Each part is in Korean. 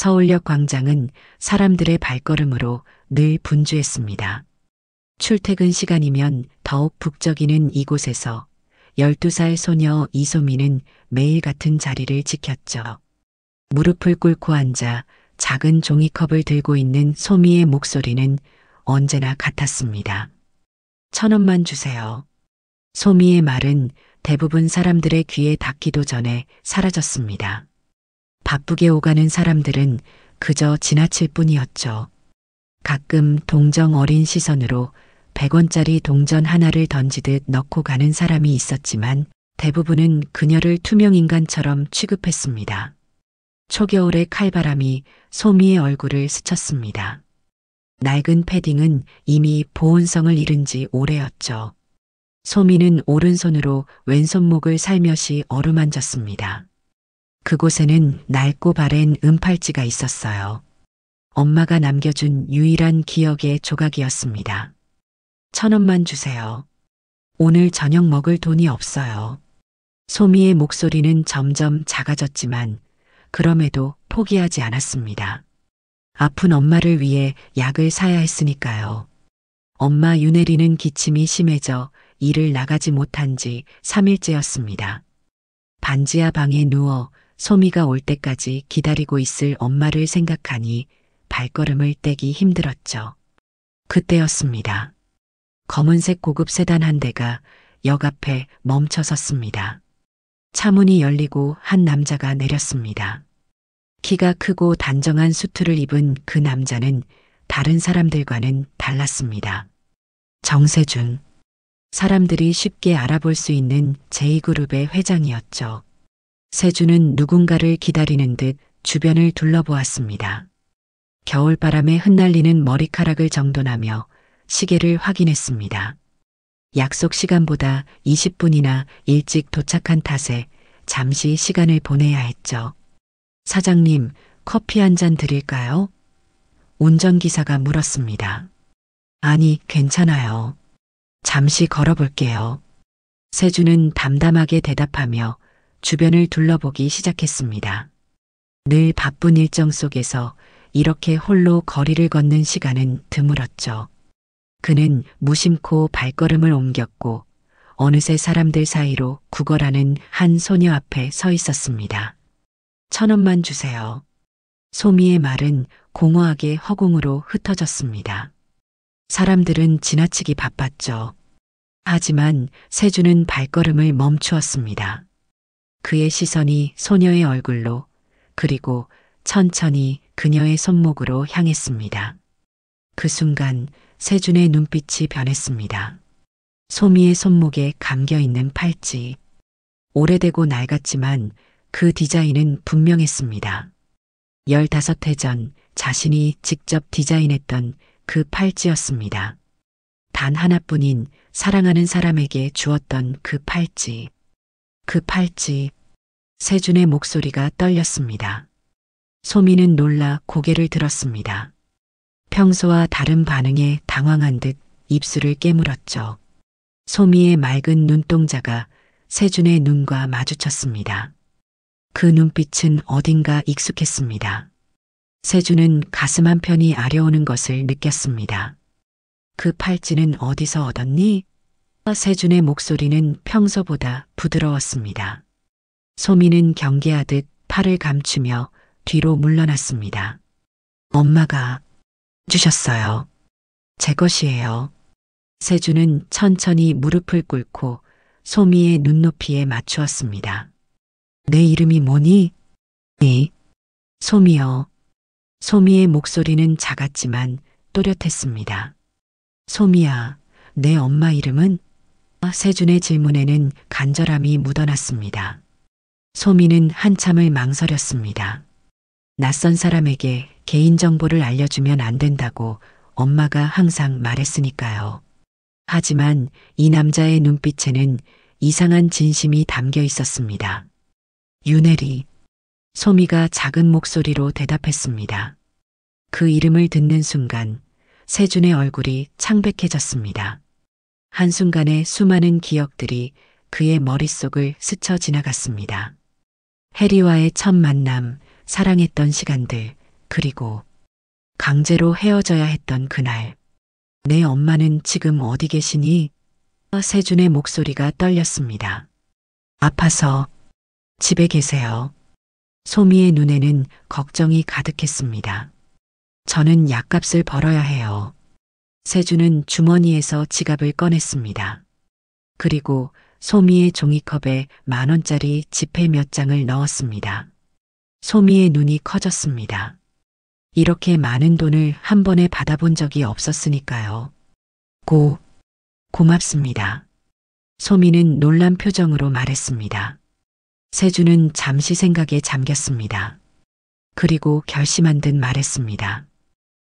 서울역 광장은 사람들의 발걸음으로 늘 분주했습니다. 출퇴근 시간이면 더욱 북적이는 이곳에서 12살 소녀 이소미는 매일 같은 자리를 지켰죠. 무릎을 꿇고 앉아 작은 종이컵을 들고 있는 소미의 목소리는 언제나 같았습니다. 1,000원만 주세요. 소미의 말은 대부분 사람들의 귀에 닿기도 전에 사라졌습니다. 바쁘게 오가는 사람들은 그저 지나칠 뿐이었죠. 가끔 동정 어린 시선으로 100원짜리 동전 하나를 던지듯 넣고 가는 사람이 있었지만 대부분은 그녀를 투명인간처럼 취급했습니다. 초겨울의 칼바람이 소미의 얼굴을 스쳤습니다. 낡은 패딩은 이미 보온성을 잃은 지 오래였죠. 소미는 오른손으로 왼손목을 살며시 어루만졌습니다. 그곳에는 낡고 바랜 은팔찌가 있었어요. 엄마가 남겨준 유일한 기억의 조각이었습니다. 1,000원만 주세요. 오늘 저녁 먹을 돈이 없어요. 소미의 목소리는 점점 작아졌지만 그럼에도 포기하지 않았습니다. 아픈 엄마를 위해 약을 사야 했으니까요. 엄마 윤혜리는 기침이 심해져 일을 나가지 못한 지 3일째였습니다. 반지하 방에 누워 소미가 올 때까지 기다리고 있을 엄마를 생각하니 발걸음을 떼기 힘들었죠. 그때였습니다. 검은색 고급 세단 한 대가 역 앞에 멈춰 섰습니다. 차문이 열리고 한 남자가 내렸습니다. 키가 크고 단정한 수트를 입은 그 남자는 다른 사람들과는 달랐습니다. 정세준. 사람들이 쉽게 알아볼 수 있는 제2그룹의 회장이었죠. 세준은 누군가를 기다리는 듯 주변을 둘러보았습니다. 겨울바람에 흩날리는 머리카락을 정돈하며 시계를 확인했습니다. 약속 시간보다 20분이나 일찍 도착한 탓에 잠시 시간을 보내야 했죠. 사장님, 커피 한 잔 드릴까요? 운전기사가 물었습니다. 아니, 괜찮아요. 잠시 걸어볼게요. 세준은 담담하게 대답하며 주변을 둘러보기 시작했습니다. 늘 바쁜 일정 속에서 이렇게 홀로 거리를 걷는 시간은 드물었죠. 그는 무심코 발걸음을 옮겼고 어느새 사람들 사이로 구걸하는 한 소녀 앞에 서 있었습니다. 1,000원만 주세요. 소미의 말은 공허하게 허공으로 흩어졌습니다. 사람들은 지나치기 바빴죠. 하지만 세준은 발걸음을 멈추었습니다. 그의 시선이 소녀의 얼굴로 그리고 천천히 그녀의 손목으로 향했습니다. 그 순간 세준의 눈빛이 변했습니다. 소미의 손목에 감겨있는 팔찌. 오래되고 낡았지만 그 디자인은 분명했습니다. 15해 전 자신이 직접 디자인했던 그 팔찌였습니다. 단 하나뿐인 사랑하는 사람에게 주었던 그 팔찌. 그 팔찌. 세준의 목소리가 떨렸습니다. 소미는 놀라 고개를 들었습니다. 평소와 다른 반응에 당황한 듯 입술을 깨물었죠. 소미의 맑은 눈동자가 세준의 눈과 마주쳤습니다. 그 눈빛은 어딘가 익숙했습니다. 세준은 가슴 한편이 아려오는 것을 느꼈습니다. 그 팔찌는 어디서 얻었니? 세준의 목소리는 평소보다 부드러웠습니다. 소미는 경계하듯 팔을 감추며 뒤로 물러났습니다. 엄마가 주셨어요. 제 것이에요. 세준은 천천히 무릎을 꿇고 소미의 눈높이에 맞추었습니다. 내 이름이 뭐니? 네. 소미요. 소미의 목소리는 작았지만 또렷했습니다. 소미야, 내 엄마 이름은? 세준의 질문에는 간절함이 묻어났습니다. 소미는 한참을 망설였습니다. 낯선 사람에게 개인정보를 알려주면 안 된다고 엄마가 항상 말했으니까요. 하지만 이 남자의 눈빛에는 이상한 진심이 담겨 있었습니다. 윤혜리. 소미가 작은 목소리로 대답했습니다. 그 이름을 듣는 순간 세준의 얼굴이 창백해졌습니다. 한순간에 수많은 기억들이 그의 머릿속을 스쳐 지나갔습니다. 해리와의 첫 만남, 사랑했던 시간들, 그리고 강제로 헤어져야 했던 그날. 내 엄마는 지금 어디 계시니? 세준의 목소리가 떨렸습니다. 아파서 집에 계세요. 소미의 눈에는 걱정이 가득했습니다. 저는 약값을 벌어야 해요. 세준은 주머니에서 지갑을 꺼냈습니다. 그리고 소미의 종이컵에 10,000원짜리 지폐 몇 장을 넣었습니다. 소미의 눈이 커졌습니다. 이렇게 많은 돈을 한 번에 받아본 적이 없었으니까요. 고맙습니다. 소미는 놀란 표정으로 말했습니다. 세준은 잠시 생각에 잠겼습니다. 그리고 결심한 듯 말했습니다.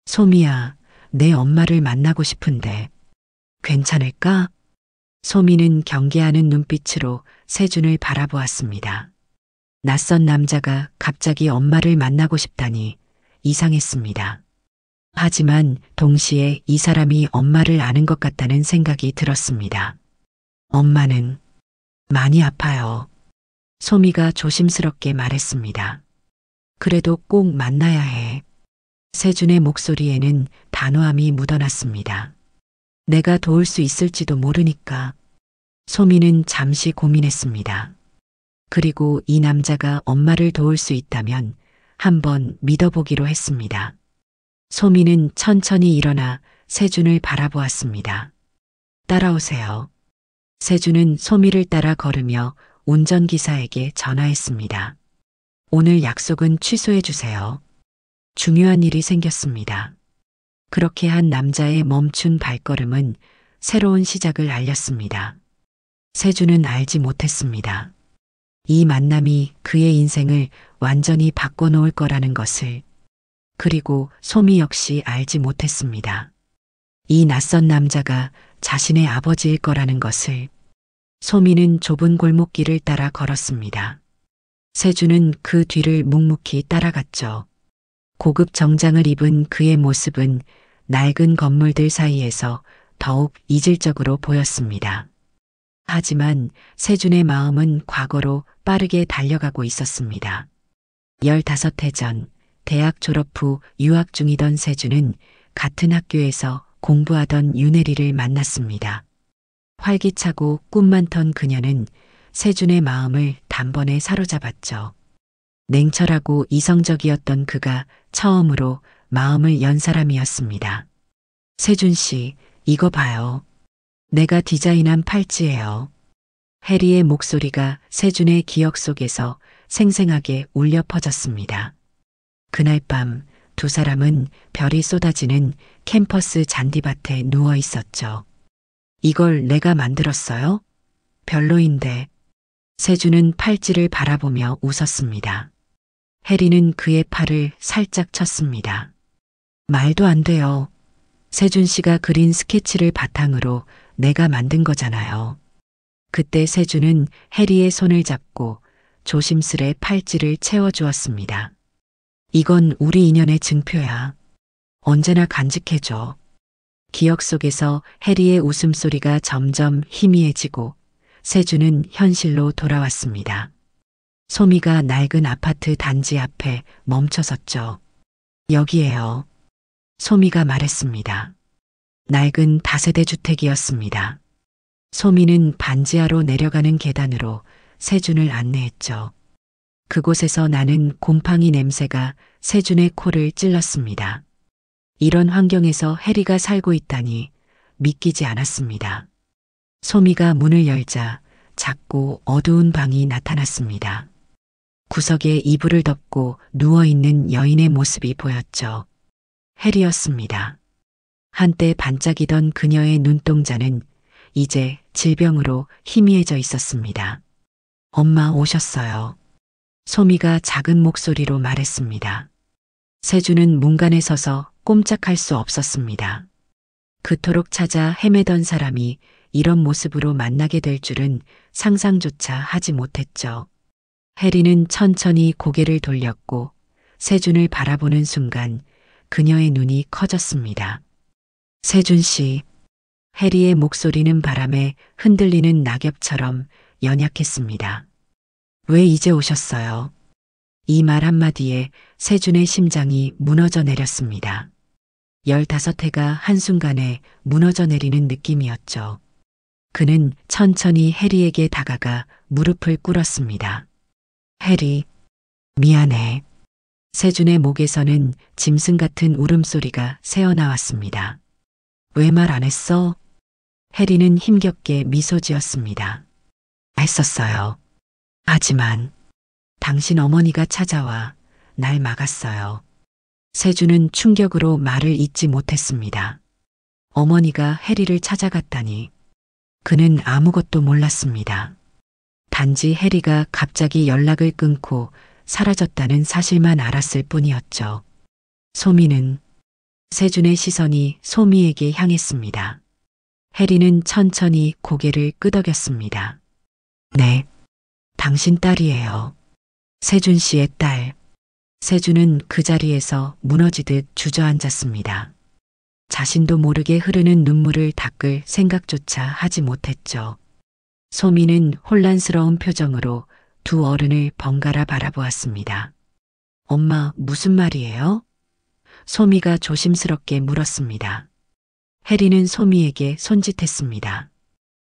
소미야, 내 엄마를 만나고 싶은데 괜찮을까? 소미는 경계하는 눈빛으로 세준을 바라보았습니다. 낯선 남자가 갑자기 엄마를 만나고 싶다니 이상했습니다. 하지만 동시에 이 사람이 엄마를 아는 것 같다는 생각이 들었습니다. 엄마는 많이 아파요. 소미가 조심스럽게 말했습니다. 그래도 꼭 만나야 해. 세준의 목소리에는 단호함이 묻어났습니다. 내가 도울 수 있을지도 모르니까. 소미는 잠시 고민했습니다. 그리고 이 남자가 엄마를 도울 수 있다면 한번 믿어보기로 했습니다. 소미는 천천히 일어나 세준을 바라보았습니다. 따라오세요. 세준은 소미를 따라 걸으며 운전기사에게 전화했습니다. 오늘 약속은 취소해 주세요. 중요한 일이 생겼습니다. 그렇게 한 남자의 멈춘 발걸음은 새로운 시작을 알렸습니다. 세준은 알지 못했습니다. 이 만남이 그의 인생을 완전히 바꿔놓을 거라는 것을. 그리고 소미 역시 알지 못했습니다. 이 낯선 남자가 자신의 아버지일 거라는 것을. 소미는 좁은 골목길을 따라 걸었습니다. 세준은 그 뒤를 묵묵히 따라갔죠. 고급 정장을 입은 그의 모습은 낡은 건물들 사이에서 더욱 이질적으로 보였습니다. 하지만 세준의 마음은 과거로 빠르게 달려가고 있었습니다. 15해 전 대학 졸업 후 유학 중이던 세준은 같은 학교에서 공부하던 윤혜리를 만났습니다. 활기차고 꿈 많던 그녀는 세준의 마음을 단번에 사로잡았죠. 냉철하고 이성적이었던 그가 처음으로 마음을 연 사람이었습니다. 세준 씨, 이거 봐요. 내가 디자인한 팔찌예요. 해리의 목소리가 세준의 기억 속에서 생생하게 울려 퍼졌습니다. 그날 밤 두 사람은 별이 쏟아지는 캠퍼스 잔디밭에 누워 있었죠. 이걸 내가 만들었어요? 별로인데. 세준은 팔찌를 바라보며 웃었습니다. 해리는 그의 팔을 살짝 쳤습니다. 말도 안 돼요. 세준 씨가 그린 스케치를 바탕으로 내가 만든 거잖아요. 그때 세준은 해리의 손을 잡고 조심스레 팔찌를 채워주었습니다. 이건 우리 인연의 증표야. 언제나 간직해줘. 기억 속에서 해리의 웃음소리가 점점 희미해지고 세준은 현실로 돌아왔습니다. 소미가 낡은 아파트 단지 앞에 멈춰섰죠. 여기에요. 소미가 말했습니다. 낡은 다세대 주택이었습니다. 소미는 반지하로 내려가는 계단으로 세준을 안내했죠. 그곳에서 나는 곰팡이 냄새가 세준의 코를 찔렀습니다. 이런 환경에서 해리가 살고 있다니 믿기지 않았습니다. 소미가 문을 열자 작고 어두운 방이 나타났습니다. 구석에 이불을 덮고 누워있는 여인의 모습이 보였죠. 해리였습니다. 한때 반짝이던 그녀의 눈동자는 이제 질병으로 희미해져 있었습니다. 엄마 오셨어요. 소미가 작은 목소리로 말했습니다. 세준은 문간에 서서 꼼짝할 수 없었습니다. 그토록 찾아 헤매던 사람이 이런 모습으로 만나게 될 줄은 상상조차 하지 못했죠. 해리는 천천히 고개를 돌렸고 세준을 바라보는 순간 그녀의 눈이 커졌습니다. 세준 씨. 해리의 목소리는 바람에 흔들리는 낙엽처럼 연약했습니다. 왜 이제 오셨어요? 이 말 한마디에 세준의 심장이 무너져 내렸습니다. 15해가 한순간에 무너져 내리는 느낌이었죠. 그는 천천히 해리에게 다가가 무릎을 꿇었습니다. 해리, 미안해. 세준의 목에서는 짐승 같은 울음소리가 새어나왔습니다. 왜 말 안 했어? 해리는 힘겹게 미소 지었습니다. 했었어요. 하지만 당신 어머니가 찾아와 날 막았어요. 세준은 충격으로 말을 잇지 못했습니다. 어머니가 해리를 찾아갔다니. 그는 아무것도 몰랐습니다. 단지 해리가 갑자기 연락을 끊고 사라졌다는 사실만 알았을 뿐이었죠. 소미는 세준의 시선이 소미에게 향했습니다. 해리는 천천히 고개를 끄덕였습니다. 네, 당신 딸이에요. 세준 씨의 딸. 세준은 그 자리에서 무너지듯 주저앉았습니다. 자신도 모르게 흐르는 눈물을 닦을 생각조차 하지 못했죠. 소미는 혼란스러운 표정으로 두 어른을 번갈아 바라보았습니다. 엄마, 무슨 말이에요? 소미가 조심스럽게 물었습니다. 해리는 소미에게 손짓했습니다.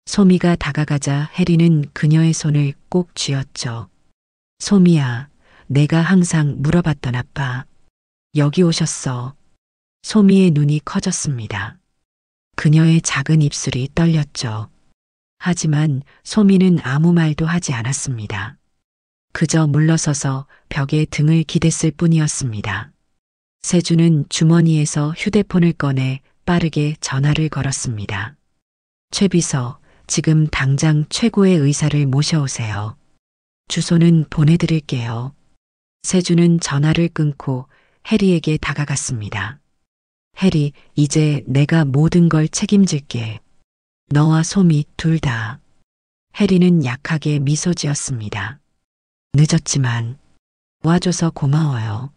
소미가 다가가자 해리는 그녀의 손을 꼭 쥐었죠. 소미야, 내가 항상 물어봤던 아빠. 여기 오셨어. 소미의 눈이 커졌습니다. 그녀의 작은 입술이 떨렸죠. 하지만 소미는 아무 말도 하지 않았습니다. 그저 물러서서 벽에 등을 기댔을 뿐이었습니다. 세준은 주머니에서 휴대폰을 꺼내 빠르게 전화를 걸었습니다. 최 비서, 지금 당장 최고의 의사를 모셔오세요. 주소는 보내드릴게요. 세준은 전화를 끊고 해리에게 다가갔습니다. 해리, 이제 내가 모든 걸 책임질게. 너와 소미 둘 다. 해리는 약하게 미소 지었습니다. 늦었지만 와줘서 고마워요.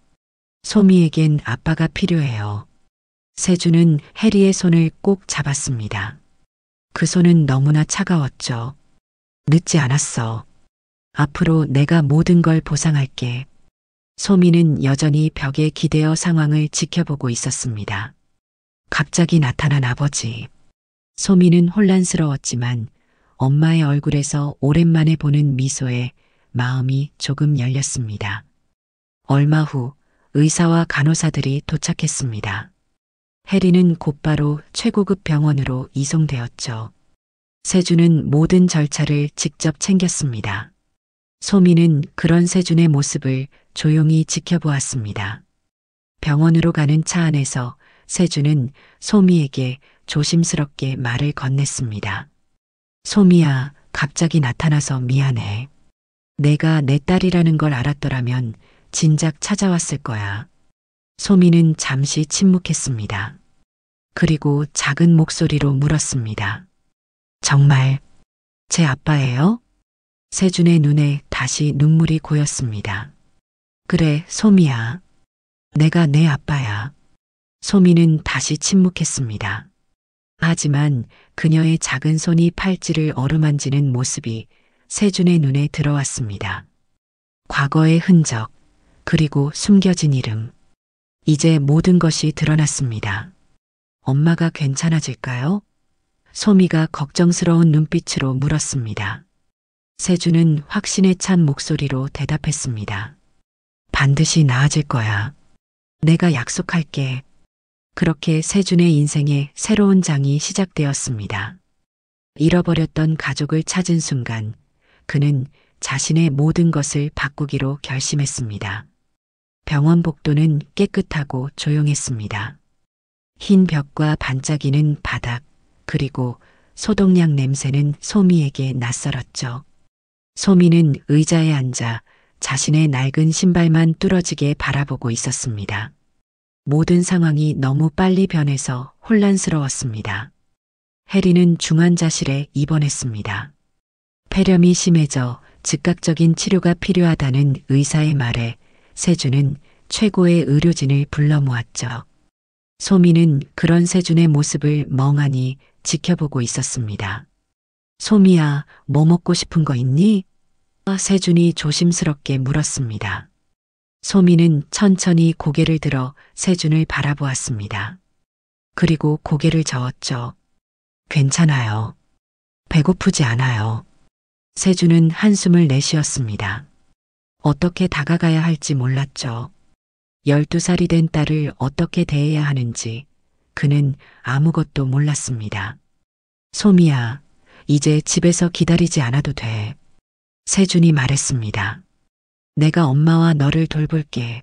소미에겐 아빠가 필요해요. 세준은 해리의 손을 꼭 잡았습니다. 그 손은 너무나 차가웠죠. 늦지 않았어. 앞으로 내가 모든 걸 보상할게. 소미는 여전히 벽에 기대어 상황을 지켜보고 있었습니다. 갑자기 나타난 아버지. 소미는 혼란스러웠지만 엄마의 얼굴에서 오랜만에 보는 미소에 마음이 조금 열렸습니다. 얼마 후 의사와 간호사들이 도착했습니다. 해리는 곧바로 최고급 병원으로 이송되었죠. 세준은 모든 절차를 직접 챙겼습니다. 소미는 그런 세준의 모습을 조용히 지켜보았습니다. 병원으로 가는 차 안에서 세준은 소미에게 조심스럽게 말을 건넸습니다. 소미야, 갑자기 나타나서 미안해. 내가 내 딸이라는 걸 알았더라면 진작 찾아왔을 거야. 소미는 잠시 침묵했습니다. 그리고 작은 목소리로 물었습니다. 정말 제 아빠예요? 세준의 눈에 다시 눈물이 고였습니다. 그래, 소미야. 내가 내 아빠야. 소미는 다시 침묵했습니다. 하지만 그녀의 작은 손이 팔찌를 어루만지는 모습이 세준의 눈에 들어왔습니다. 과거의 흔적, 그리고 숨겨진 이름. 이제 모든 것이 드러났습니다. 엄마가 괜찮아질까요? 소미가 걱정스러운 눈빛으로 물었습니다. 세준은 확신에 찬 목소리로 대답했습니다. 반드시 나아질 거야. 내가 약속할게. 그렇게 세준의 인생에 새로운 장이 시작되었습니다. 잃어버렸던 가족을 찾은 순간 그는 자신의 모든 것을 바꾸기로 결심했습니다. 병원 복도는 깨끗하고 조용했습니다. 흰 벽과 반짝이는 바닥, 그리고 소독약 냄새는 소미에게 낯설었죠. 소미는 의자에 앉아 자신의 낡은 신발만 뚫어지게 바라보고 있었습니다. 모든 상황이 너무 빨리 변해서 혼란스러웠습니다. 해리는 중환자실에 입원했습니다. 폐렴이 심해져 즉각적인 치료가 필요하다는 의사의 말에 세준은 최고의 의료진을 불러 모았죠. 소미는 그런 세준의 모습을 멍하니 지켜보고 있었습니다. 소미야, 뭐 먹고 싶은 거 있니? 세준이 조심스럽게 물었습니다. 소미는 천천히 고개를 들어 세준을 바라보았습니다. 그리고 고개를 저었죠. 괜찮아요. 배고프지 않아요. 세준은 한숨을 내쉬었습니다. 어떻게 다가가야 할지 몰랐죠. 12살이 된 딸을 어떻게 대해야 하는지 그는 아무것도 몰랐습니다. 소미야, 이제 집에서 기다리지 않아도 돼. 세준이 말했습니다. 내가 엄마와 너를 돌볼게.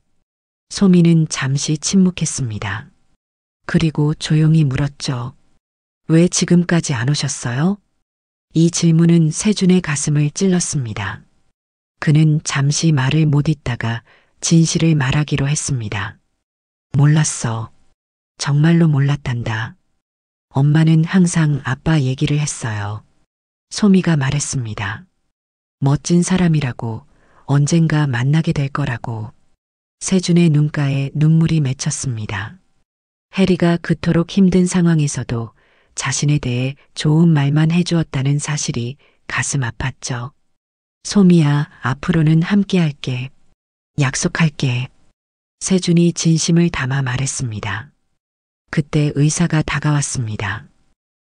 소미는 잠시 침묵했습니다. 그리고 조용히 물었죠. 왜 지금까지 안 오셨어요? 이 질문은 세준의 가슴을 찔렀습니다. 그는 잠시 말을 못 잇다가 진실을 말하기로 했습니다. 몰랐어. 정말로 몰랐단다. 엄마는 항상 아빠 얘기를 했어요. 소미가 말했습니다. 멋진 사람이라고, 언젠가 만나게 될 거라고. 세준의 눈가에 눈물이 맺혔습니다. 해리가 그토록 힘든 상황에서도 자신에 대해 좋은 말만 해주었다는 사실이 가슴 아팠죠. 소미야, 앞으로는 함께 할게. 약속할게. 세준이 진심을 담아 말했습니다. 그때 의사가 다가왔습니다.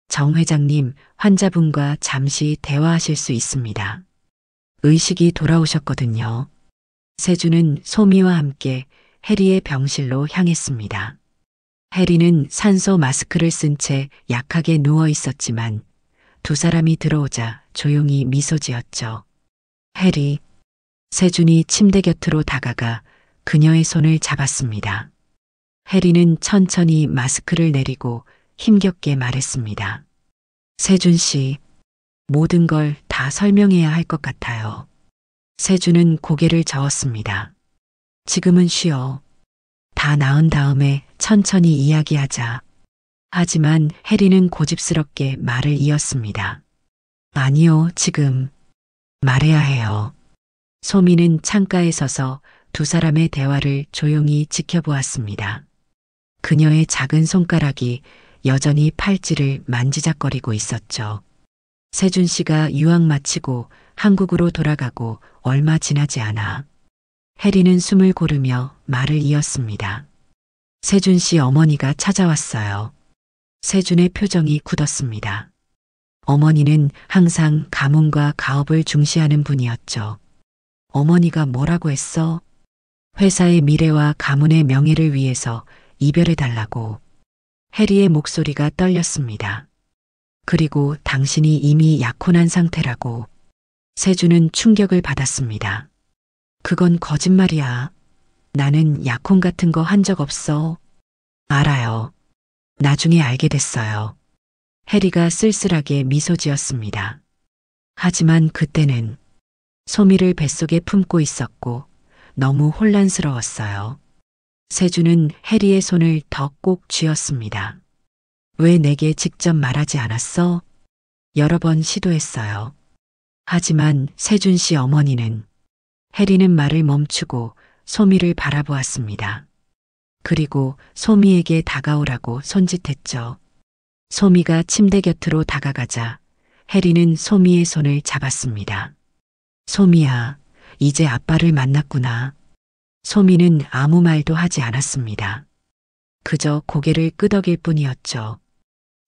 정 회장님, 환자분과 잠시 대화하실 수 있습니다. 의식이 돌아오셨거든요. 세준은 소미와 함께 해리의 병실로 향했습니다. 해리는 산소 마스크를 쓴 채 약하게 누워 있었지만 두 사람이 들어오자 조용히 미소 지었죠. 해리. 세준이 침대 곁으로 다가가 그녀의 손을 잡았습니다. 해리는 천천히 마스크를 내리고 힘겹게 말했습니다. 세준 씨, 모든 걸 다 설명해야 할 것 같아요. 세준은 고개를 저었습니다. 지금은 쉬어. 다 나은 다음에 천천히 이야기하자. 하지만 해리는 고집스럽게 말을 이었습니다. 아니요, 지금. 말해야 해요. 소미는 창가에 서서 두 사람의 대화를 조용히 지켜보았습니다. 그녀의 작은 손가락이 여전히 팔찌를 만지작거리고 있었죠. 세준 씨가 유학 마치고 한국으로 돌아가고 얼마 지나지 않아 해리는 숨을 고르며 말을 이었습니다. 세준 씨 어머니가 찾아왔어요. 세준의 표정이 굳었습니다. 어머니는 항상 가문과 가업을 중시하는 분이었죠. 어머니가 뭐라고 했어? 회사의 미래와 가문의 명예를 위해서 이별해달라고. 해리의 목소리가 떨렸습니다. 그리고 당신이 이미 약혼한 상태라고. 세준은 충격을 받았습니다. 그건 거짓말이야. 나는 약혼 같은 거 한 적 없어. 알아요. 나중에 알게 됐어요. 해리가 쓸쓸하게 미소 지었습니다. 하지만 그때는 소미를 뱃속에 품고 있었고 너무 혼란스러웠어요. 세준은 해리의 손을 더 꼭 쥐었습니다. 왜 내게 직접 말하지 않았어? 여러 번 시도했어요. 하지만 세준 씨 어머니는 해리는 말을 멈추고 소미를 바라보았습니다. 그리고 소미에게 다가오라고 손짓했죠. 소미가 침대 곁으로 다가가자 해리는 소미의 손을 잡았습니다. 소미야, 이제 아빠를 만났구나. 소미는 아무 말도 하지 않았습니다. 그저 고개를 끄덕일 뿐이었죠.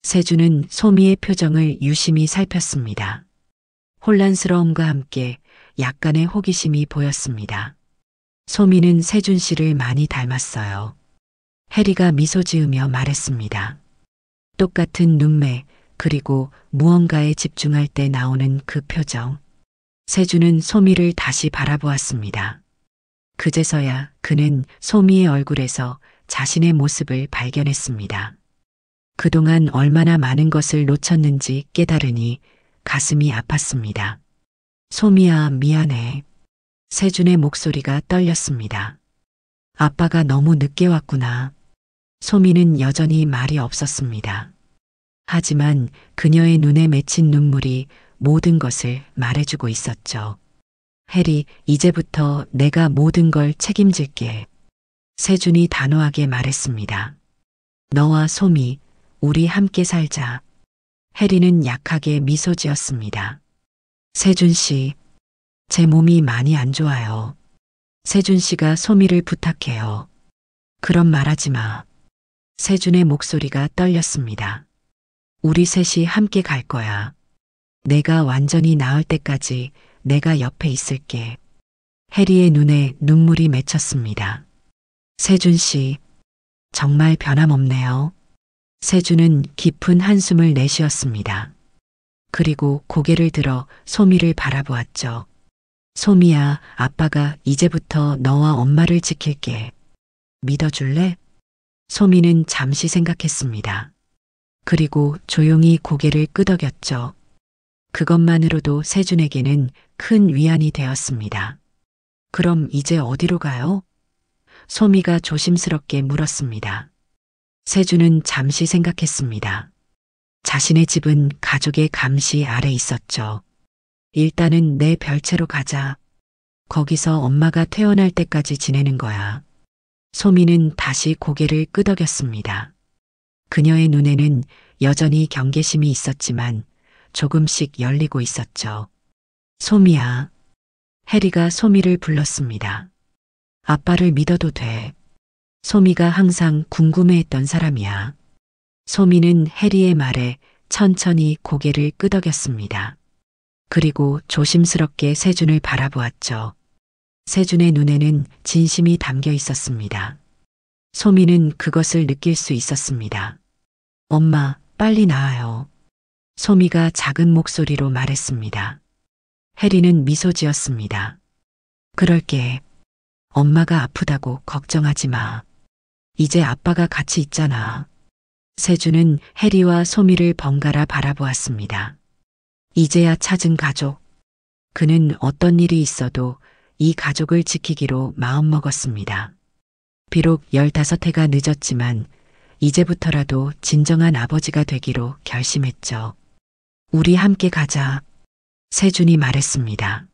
세준은 소미의 표정을 유심히 살폈습니다. 혼란스러움과 함께 약간의 호기심이 보였습니다. 소미는 세준 씨를 많이 닮았어요. 해리가 미소 지으며 말했습니다. 똑같은 눈매, 그리고 무언가에 집중할 때 나오는 그 표정. 세준은 소미를 다시 바라보았습니다. 그제서야 그는 소미의 얼굴에서 자신의 모습을 발견했습니다. 그동안 얼마나 많은 것을 놓쳤는지 깨달으니 가슴이 아팠습니다. 소미야, 미안해. 세준의 목소리가 떨렸습니다. 아빠가 너무 늦게 왔구나. 소미는 여전히 말이 없었습니다. 하지만 그녀의 눈에 맺힌 눈물이 모든 것을 말해주고 있었죠. 해리, 이제부터 내가 모든 걸 책임질게. 세준이 단호하게 말했습니다. 너와 소미, 우리 함께 살자. 해리는 약하게 미소 지었습니다. 세준 씨, 제 몸이 많이 안 좋아요. 세준 씨가 소미를 부탁해요. 그런 말하지 마. 세준의 목소리가 떨렸습니다. 우리 셋이 함께 갈 거야. 내가 완전히 나을 때까지 내가 옆에 있을게. 해리의 눈에 눈물이 맺혔습니다. 세준 씨, 정말 변함없네요. 세준은 깊은 한숨을 내쉬었습니다. 그리고 고개를 들어 소미를 바라보았죠. 소미야, 아빠가 이제부터 너와 엄마를 지킬게. 믿어줄래? 소미는 잠시 생각했습니다. 그리고 조용히 고개를 끄덕였죠. 그것만으로도 세준에게는 큰 위안이 되었습니다. 그럼 이제 어디로 가요? 소미가 조심스럽게 물었습니다. 세준은 잠시 생각했습니다. 자신의 집은 가족의 감시 아래 있었죠. 일단은 내 별채로 가자. 거기서 엄마가 퇴원할 때까지 지내는 거야. 소미는 다시 고개를 끄덕였습니다. 그녀의 눈에는 여전히 경계심이 있었지만 조금씩 열리고 있었죠. 소미야. 해리가 소미를 불렀습니다. 아빠를 믿어도 돼. 소미가 항상 궁금해했던 사람이야. 소미는 해리의 말에 천천히 고개를 끄덕였습니다. 그리고 조심스럽게 세준을 바라보았죠. 세준의 눈에는 진심이 담겨 있었습니다. 소미는 그것을 느낄 수 있었습니다. 엄마, 빨리 나아요. 소미가 작은 목소리로 말했습니다. 해리는 미소 지었습니다. 그럴게. 엄마가 아프다고 걱정하지 마. 이제 아빠가 같이 있잖아. 세준은 해리와 소미를 번갈아 바라보았습니다. 이제야 찾은 가족. 그는 어떤 일이 있어도 이 가족을 지키기로 마음먹었습니다. 비록 15해가 늦었지만 이제부터라도 진정한 아버지가 되기로 결심했죠. 우리 함께 가자. 세준이 말했습니다.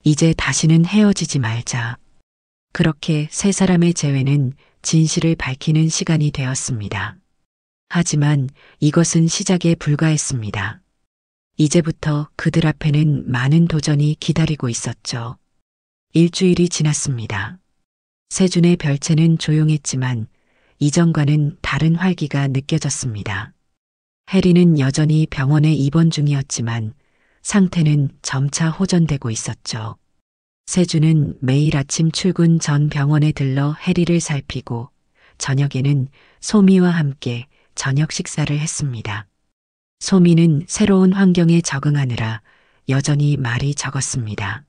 이제 다시는 헤어지지 말자. 그렇게 세 사람의 재회는 진실을 밝히는 시간이 되었습니다. 하지만 이것은 시작에 불과했습니다. 이제부터 그들 앞에는 많은 도전이 기다리고 있었죠. 일주일이 지났습니다. 세준의 별채는 조용했지만 이전과는 다른 활기가 느껴졌습니다. 해리는 여전히 병원에 입원 중이었지만 상태는 점차 호전되고 있었죠. 세준은 매일 아침 출근 전 병원에 들러 해리를 살피고 저녁에는 소미와 함께 저녁 식사를 했습니다. 소미는 새로운 환경에 적응하느라 여전히 말이 적었습니다.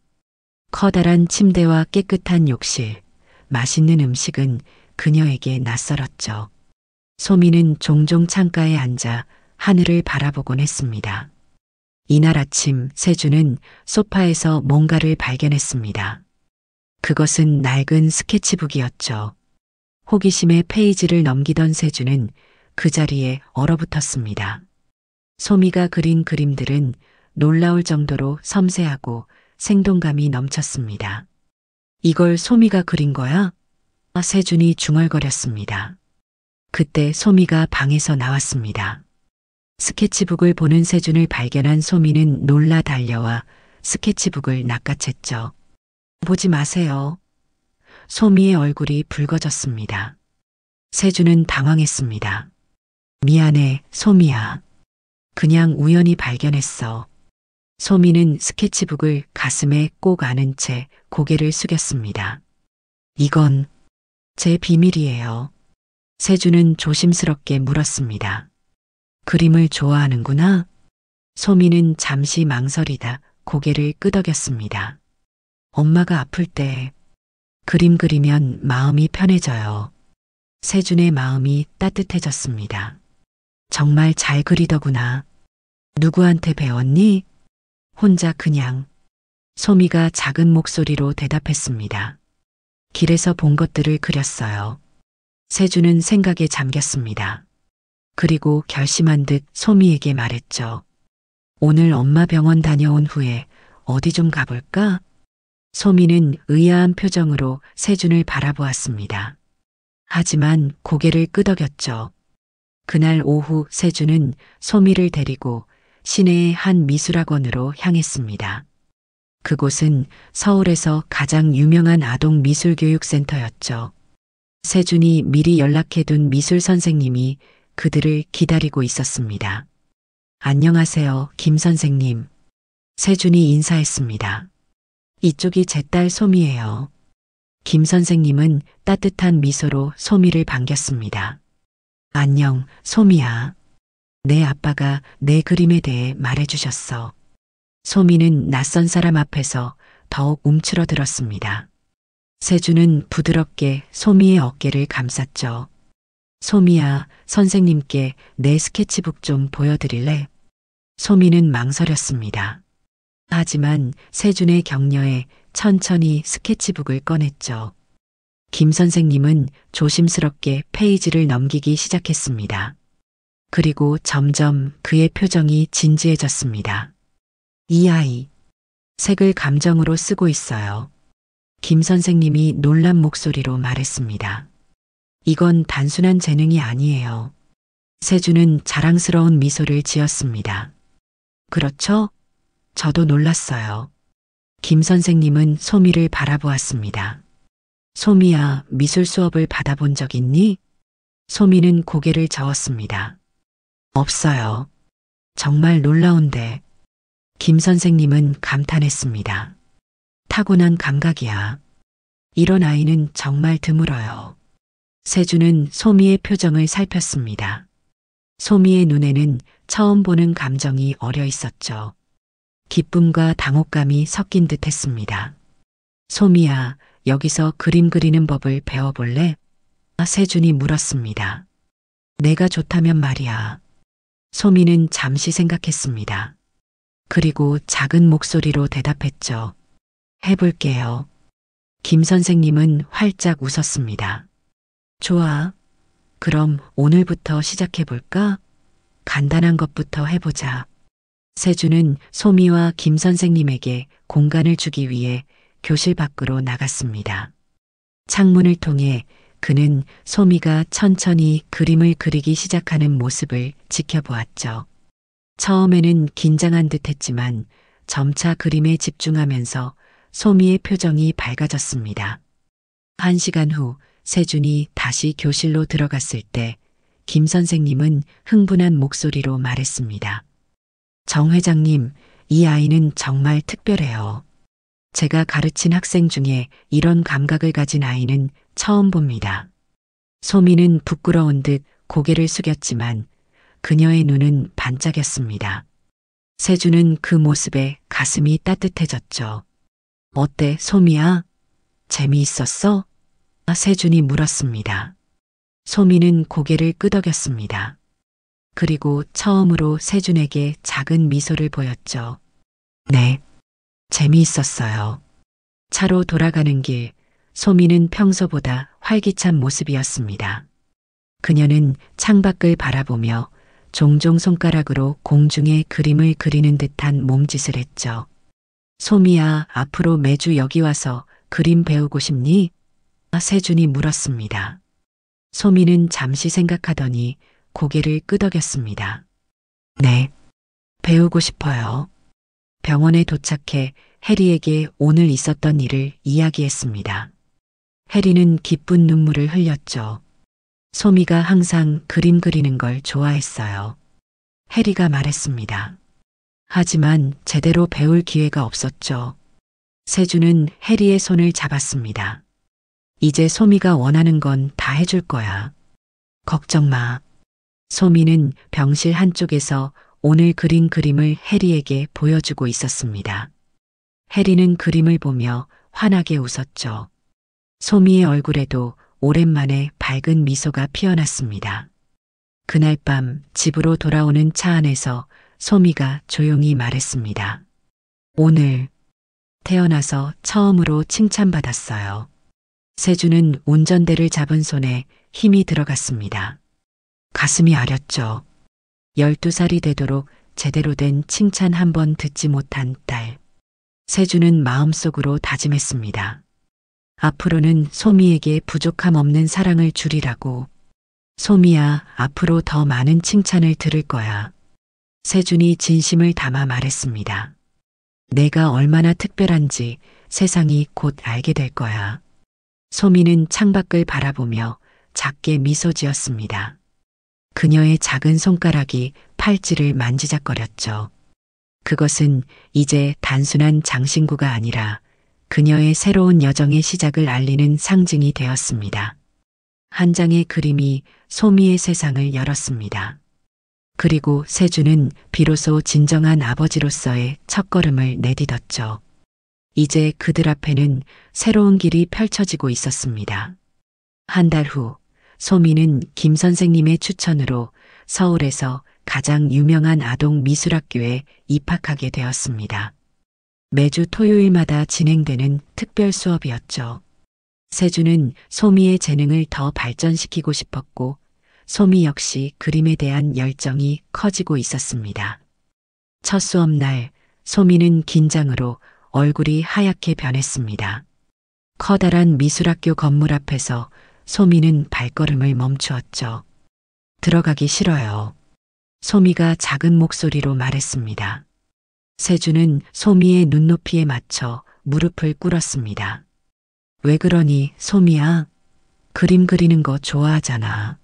커다란 침대와 깨끗한 욕실, 맛있는 음식은 그녀에게 낯설었죠. 소미는 종종 창가에 앉아 하늘을 바라보곤 했습니다. 이날 아침 세준은 소파에서 뭔가를 발견했습니다. 그것은 낡은 스케치북이었죠. 호기심에 페이지를 넘기던 세준은 그 자리에 얼어붙었습니다. 소미가 그린 그림들은 놀라울 정도로 섬세하고 생동감이 넘쳤습니다. 이걸 소미가 그린 거야? 세준이 중얼거렸습니다. 그때 소미가 방에서 나왔습니다. 스케치북을 보는 세준을 발견한 소미는 놀라 달려와 스케치북을 낚아챘죠. 보지 마세요. 소미의 얼굴이 붉어졌습니다. 세준은 당황했습니다. 미안해, 소미야. 그냥 우연히 발견했어. 소미는 스케치북을 가슴에 꼭 안은 채 고개를 숙였습니다. 이건 제 비밀이에요. 세준은 조심스럽게 물었습니다. 그림을 좋아하는구나? 소미는 잠시 망설이다 고개를 끄덕였습니다. 엄마가 아플 때 그림 그리면 마음이 편해져요. 세준의 마음이 따뜻해졌습니다. 정말 잘 그리더구나. 누구한테 배웠니? 혼자 그냥. 소미가 작은 목소리로 대답했습니다. 길에서 본 것들을 그렸어요. 세준은 생각에 잠겼습니다. 그리고 결심한 듯 소미에게 말했죠. 오늘 엄마 병원 다녀온 후에 어디 좀 가볼까? 소미는 의아한 표정으로 세준을 바라보았습니다. 하지만 고개를 끄덕였죠. 그날 오후 세준은 소미를 데리고 시내의 한 미술학원으로 향했습니다. 그곳은 서울에서 가장 유명한 아동 미술교육센터였죠. 세준이 미리 연락해둔 미술 선생님이 그들을 기다리고 있었습니다. 안녕하세요, 김 선생님. 세준이 인사했습니다. 이쪽이 제 딸 소미예요. 김 선생님은 따뜻한 미소로 소미를 반겼습니다. 안녕, 소미야. 내 아빠가 내 그림에 대해 말해주셨어. 소미는 낯선 사람 앞에서 더욱 움츠러들었습니다. 세준은 부드럽게 소미의 어깨를 감쌌죠. 소미야, 선생님께 내 스케치북 좀 보여드릴래? 소미는 망설였습니다. 하지만 세준의 격려에 천천히 스케치북을 꺼냈죠. 김 선생님은 조심스럽게 페이지를 넘기기 시작했습니다. 그리고 점점 그의 표정이 진지해졌습니다. 이 아이, 색을 감정으로 쓰고 있어요. 김 선생님이 놀란 목소리로 말했습니다. 이건 단순한 재능이 아니에요. 세준은 자랑스러운 미소를 지었습니다. 그렇죠? 저도 놀랐어요. 김 선생님은 소미를 바라보았습니다. 소미야, 미술 수업을 받아본 적 있니? 소미는 고개를 저었습니다. 없어요. 정말 놀라운데. 김 선생님은 감탄했습니다. 타고난 감각이야. 이런 아이는 정말 드물어요. 세준은 소미의 표정을 살폈습니다. 소미의 눈에는 처음 보는 감정이 어려 있었죠. 기쁨과 당혹감이 섞인 듯 했습니다. 소미야, 여기서 그림 그리는 법을 배워볼래? 세준이 물었습니다. 내가 좋다면 말이야. 소미는 잠시 생각했습니다. 그리고 작은 목소리로 대답했죠. 해볼게요. 김 선생님은 활짝 웃었습니다. 좋아. 그럼 오늘부터 시작해볼까? 간단한 것부터 해보자. 세준은 소미와 김 선생님에게 공간을 주기 위해 교실 밖으로 나갔습니다. 창문을 통해 그는 소미가 천천히 그림을 그리기 시작하는 모습을 지켜보았죠. 처음에는 긴장한 듯 했지만 점차 그림에 집중하면서 소미의 표정이 밝아졌습니다. 1시간 후 세준이 다시 교실로 들어갔을 때 김 선생님은 흥분한 목소리로 말했습니다. 정 회장님, 이 아이는 정말 특별해요. 제가 가르친 학생 중에 이런 감각을 가진 아이는 처음 봅니다. 소미는 부끄러운 듯 고개를 숙였지만 그녀의 눈은 반짝였습니다. 세준은 그 모습에 가슴이 따뜻해졌죠. 어때, 소미야? 재미있었어? 세준이 물었습니다. 소미는 고개를 끄덕였습니다. 그리고 처음으로 세준에게 작은 미소를 보였죠. 네, 재미있었어요. 차로 돌아가는 길, 소미는 평소보다 활기찬 모습이었습니다. 그녀는 창밖을 바라보며 종종 손가락으로 공중에 그림을 그리는 듯한 몸짓을 했죠. 소미야, 앞으로 매주 여기 와서 그림 배우고 싶니? 세준이 물었습니다. 소미는 잠시 생각하더니 고개를 끄덕였습니다. 네, 배우고 싶어요. 병원에 도착해 해리에게 오늘 있었던 일을 이야기했습니다. 해리는 기쁜 눈물을 흘렸죠. 소미가 항상 그림 그리는 걸 좋아했어요. 해리가 말했습니다. 하지만 제대로 배울 기회가 없었죠. 세준은 해리의 손을 잡았습니다. 이제 소미가 원하는 건 다 해줄 거야. 걱정 마. 소미는 병실 한쪽에서 오늘 그린 그림을 해리에게 보여주고 있었습니다. 해리는 그림을 보며 환하게 웃었죠. 소미의 얼굴에도 오랜만에 밝은 미소가 피어났습니다. 그날 밤 집으로 돌아오는 차 안에서 소미가 조용히 말했습니다. 오늘 태어나서 처음으로 칭찬받았어요. 세준은 운전대를 잡은 손에 힘이 들어갔습니다. 가슴이 아렸죠. 12살이 되도록 제대로 된 칭찬 한 번 듣지 못한 딸. 세준은 마음속으로 다짐했습니다. 앞으로는 소미에게 부족함 없는 사랑을 주리라고. 소미야, 앞으로 더 많은 칭찬을 들을 거야. 세준이 진심을 담아 말했습니다. 내가 얼마나 특별한지 세상이 곧 알게 될 거야. 소미는 창밖을 바라보며 작게 미소 지었습니다. 그녀의 작은 손가락이 팔찌를 만지작거렸죠. 그것은 이제 단순한 장신구가 아니라 그녀의 새로운 여정의 시작을 알리는 상징이 되었습니다. 한 장의 그림이 소미의 세상을 열었습니다. 그리고 세주는 비로소 진정한 아버지로서의 첫걸음을 내딛었죠. 이제 그들 앞에는 새로운 길이 펼쳐지고 있었습니다. 한 달 후, 소미는 김 선생님의 추천으로 서울에서 가장 유명한 아동 미술학교에 입학하게 되었습니다. 매주 토요일마다 진행되는 특별 수업이었죠. 세주는 소미의 재능을 더 발전시키고 싶었고, 소미 역시 그림에 대한 열정이 커지고 있었습니다. 첫 수업 날, 소미는 긴장으로 얼굴이 하얗게 변했습니다. 커다란 미술학교 건물 앞에서 소미는 발걸음을 멈추었죠. 들어가기 싫어요. 소미가 작은 목소리로 말했습니다. 세주는 소미의 눈높이에 맞춰 무릎을 꿇었습니다. 왜 그러니, 소미야? 그림 그리는 거 좋아하잖아.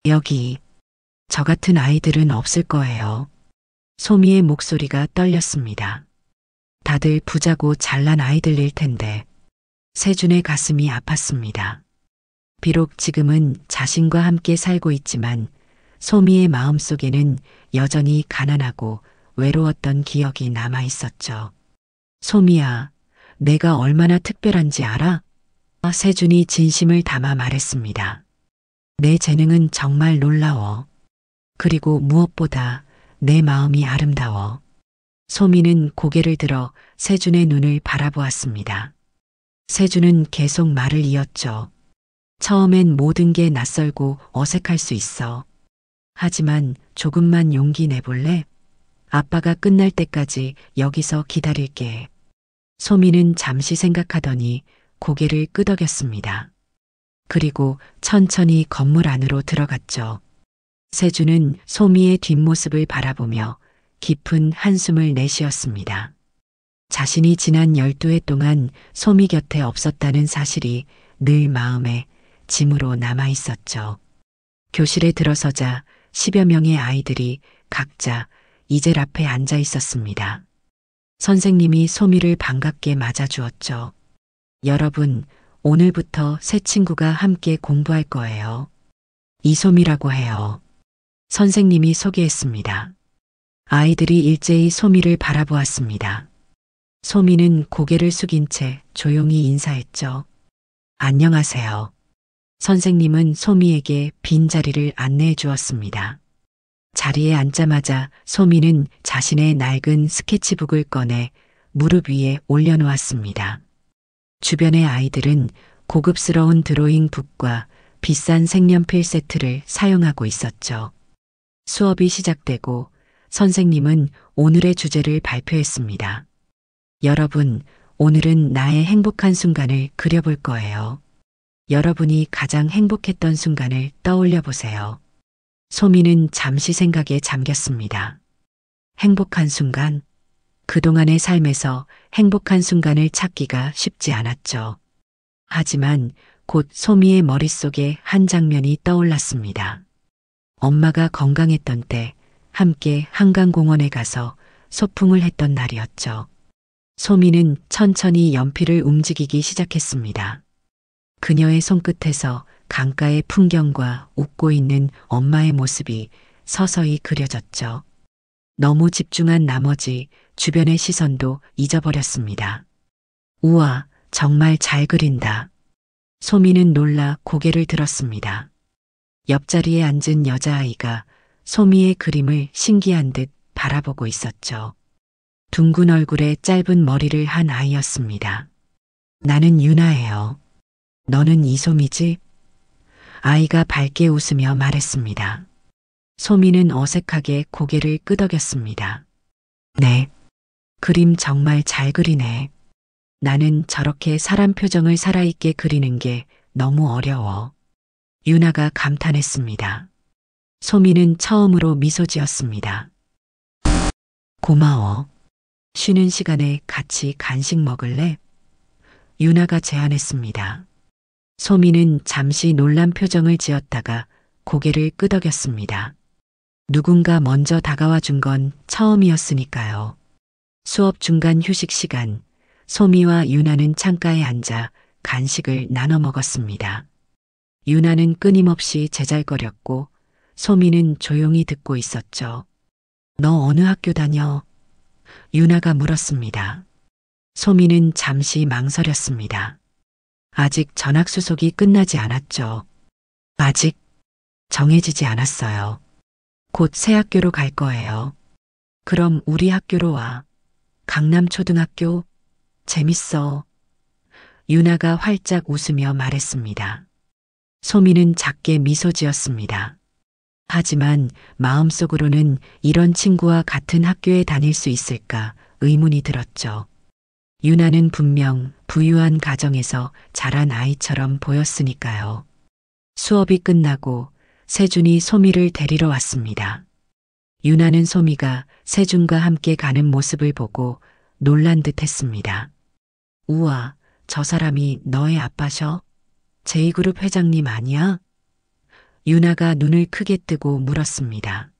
여기, 저 같은 아이들은 없을 거예요. 소미의 목소리가 떨렸습니다. 다들 부자고 잘난 아이들일 텐데. 세준의 가슴이 아팠습니다. 비록 지금은 자신과 함께 살고 있지만 소미의 마음속에는 여전히 가난하고 외로웠던 기억이 남아 있었죠. 소미야, 내가 얼마나 특별한지 알아? 세준이 진심을 담아 말했습니다. 내 재능은 정말 놀라워. 그리고 무엇보다 내 마음이 아름다워. 소미는 고개를 들어 세준의 눈을 바라보았습니다. 세준은 계속 말을 이었죠. 처음엔 모든 게 낯설고 어색할 수 있어. 하지만 조금만 용기 내볼래? 아빠가 끝날 때까지 여기서 기다릴게. 소미는 잠시 생각하더니 고개를 끄덕였습니다. 그리고 천천히 건물 안으로 들어갔죠. 세주는 소미의 뒷모습을 바라보며 깊은 한숨을 내쉬었습니다. 자신이 지난 12해 동안 소미 곁에 없었다는 사실이 늘 마음에 짐으로 남아 있었죠. 교실에 들어서자 10여 명의 아이들이 각자 이젤 앞에 앉아 있었습니다. 선생님이 소미를 반갑게 맞아주었죠. 여러분, 오늘부터 새 친구가 함께 공부할 거예요. 이소미라고 해요. 선생님이 소개했습니다. 아이들이 일제히 소미를 바라보았습니다. 소미는 고개를 숙인 채 조용히 인사했죠. 안녕하세요. 선생님은 소미에게 빈자리를 안내해 주었습니다. 자리에 앉자마자 소미는 자신의 낡은 스케치북을 꺼내 무릎 위에 올려놓았습니다. 주변의 아이들은 고급스러운 드로잉 북과 비싼 색연필 세트를 사용하고 있었죠. 수업이 시작되고 선생님은 오늘의 주제를 발표했습니다. 여러분, 오늘은 나의 행복한 순간을 그려볼 거예요. 여러분이 가장 행복했던 순간을 떠올려 보세요. 소미는 잠시 생각에 잠겼습니다. 행복한 순간? 그동안의 삶에서 행복한 순간을 찾기가 쉽지 않았죠. 하지만 곧 소미의 머릿속에 한 장면이 떠올랐습니다. 엄마가 건강했던 때 함께 한강공원에 가서 소풍을 했던 날이었죠. 소미는 천천히 연필을 움직이기 시작했습니다. 그녀의 손끝에서 강가의 풍경과 웃고 있는 엄마의 모습이 서서히 그려졌죠. 너무 집중한 나머지 주변의 시선도 잊어버렸습니다. 우와, 정말 잘 그린다. 소미는 놀라 고개를 들었습니다. 옆자리에 앉은 여자아이가 소미의 그림을 신기한 듯 바라보고 있었죠. 둥근 얼굴에 짧은 머리를 한 아이였습니다. 나는 유나예요. 너는 이소미지? 아이가 밝게 웃으며 말했습니다. 소미는 어색하게 고개를 끄덕였습니다. 네, 그림 정말 잘 그리네. 나는 저렇게 사람 표정을 살아있게 그리는 게 너무 어려워. 유나가 감탄했습니다. 소미는 처음으로 미소 지었습니다. 고마워. 쉬는 시간에 같이 간식 먹을래? 유나가 제안했습니다. 소미는 잠시 놀란 표정을 지었다가 고개를 끄덕였습니다. 누군가 먼저 다가와 준 건 처음이었으니까요. 수업 중간 휴식 시간, 소미와 유나는 창가에 앉아 간식을 나눠 먹었습니다. 유나는 끊임없이 제잘거렸고 소미는 조용히 듣고 있었죠. 너 어느 학교 다녀? 유나가 물었습니다. 소미는 잠시 망설였습니다. 아직 전학수속이 끝나지 않았죠. 아직 정해지지 않았어요. 곧 새 학교로 갈 거예요. 그럼 우리 학교로 와. 강남초등학교? 재밌어. 유나가 활짝 웃으며 말했습니다. 소미는 작게 미소 지었습니다. 하지만 마음속으로는 이런 친구와 같은 학교에 다닐 수 있을까 의문이 들었죠. 유나는 분명 부유한 가정에서 자란 아이처럼 보였으니까요. 수업이 끝나고 세준이 소미를 데리러 왔습니다. 유나는 소미가 세준과 함께 가는 모습을 보고 놀란 듯 했습니다. 우와, 저 사람이 너의 아빠셔? 제2그룹 회장님 아니야? 유나가 눈을 크게 뜨고 물었습니다.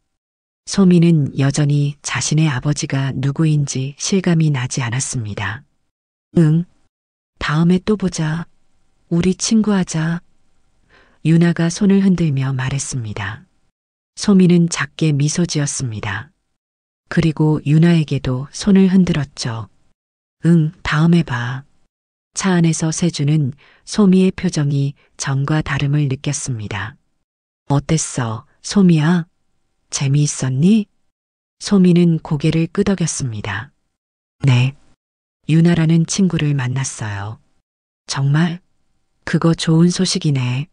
소미는 여전히 자신의 아버지가 누구인지 실감이 나지 않았습니다. 응, 다음에 또 보자. 우리 친구하자. 유나가 손을 흔들며 말했습니다. 소미는 작게 미소 지었습니다. 그리고 유나에게도 손을 흔들었죠. 응, 다음에 봐. 차 안에서 세준은 소미의 표정이 전과 다름을 느꼈습니다. 어땠어, 소미야? 재미있었니? 소미는 고개를 끄덕였습니다. 네. 유나라는 친구를 만났어요. 정말? 그거 좋은 소식이네.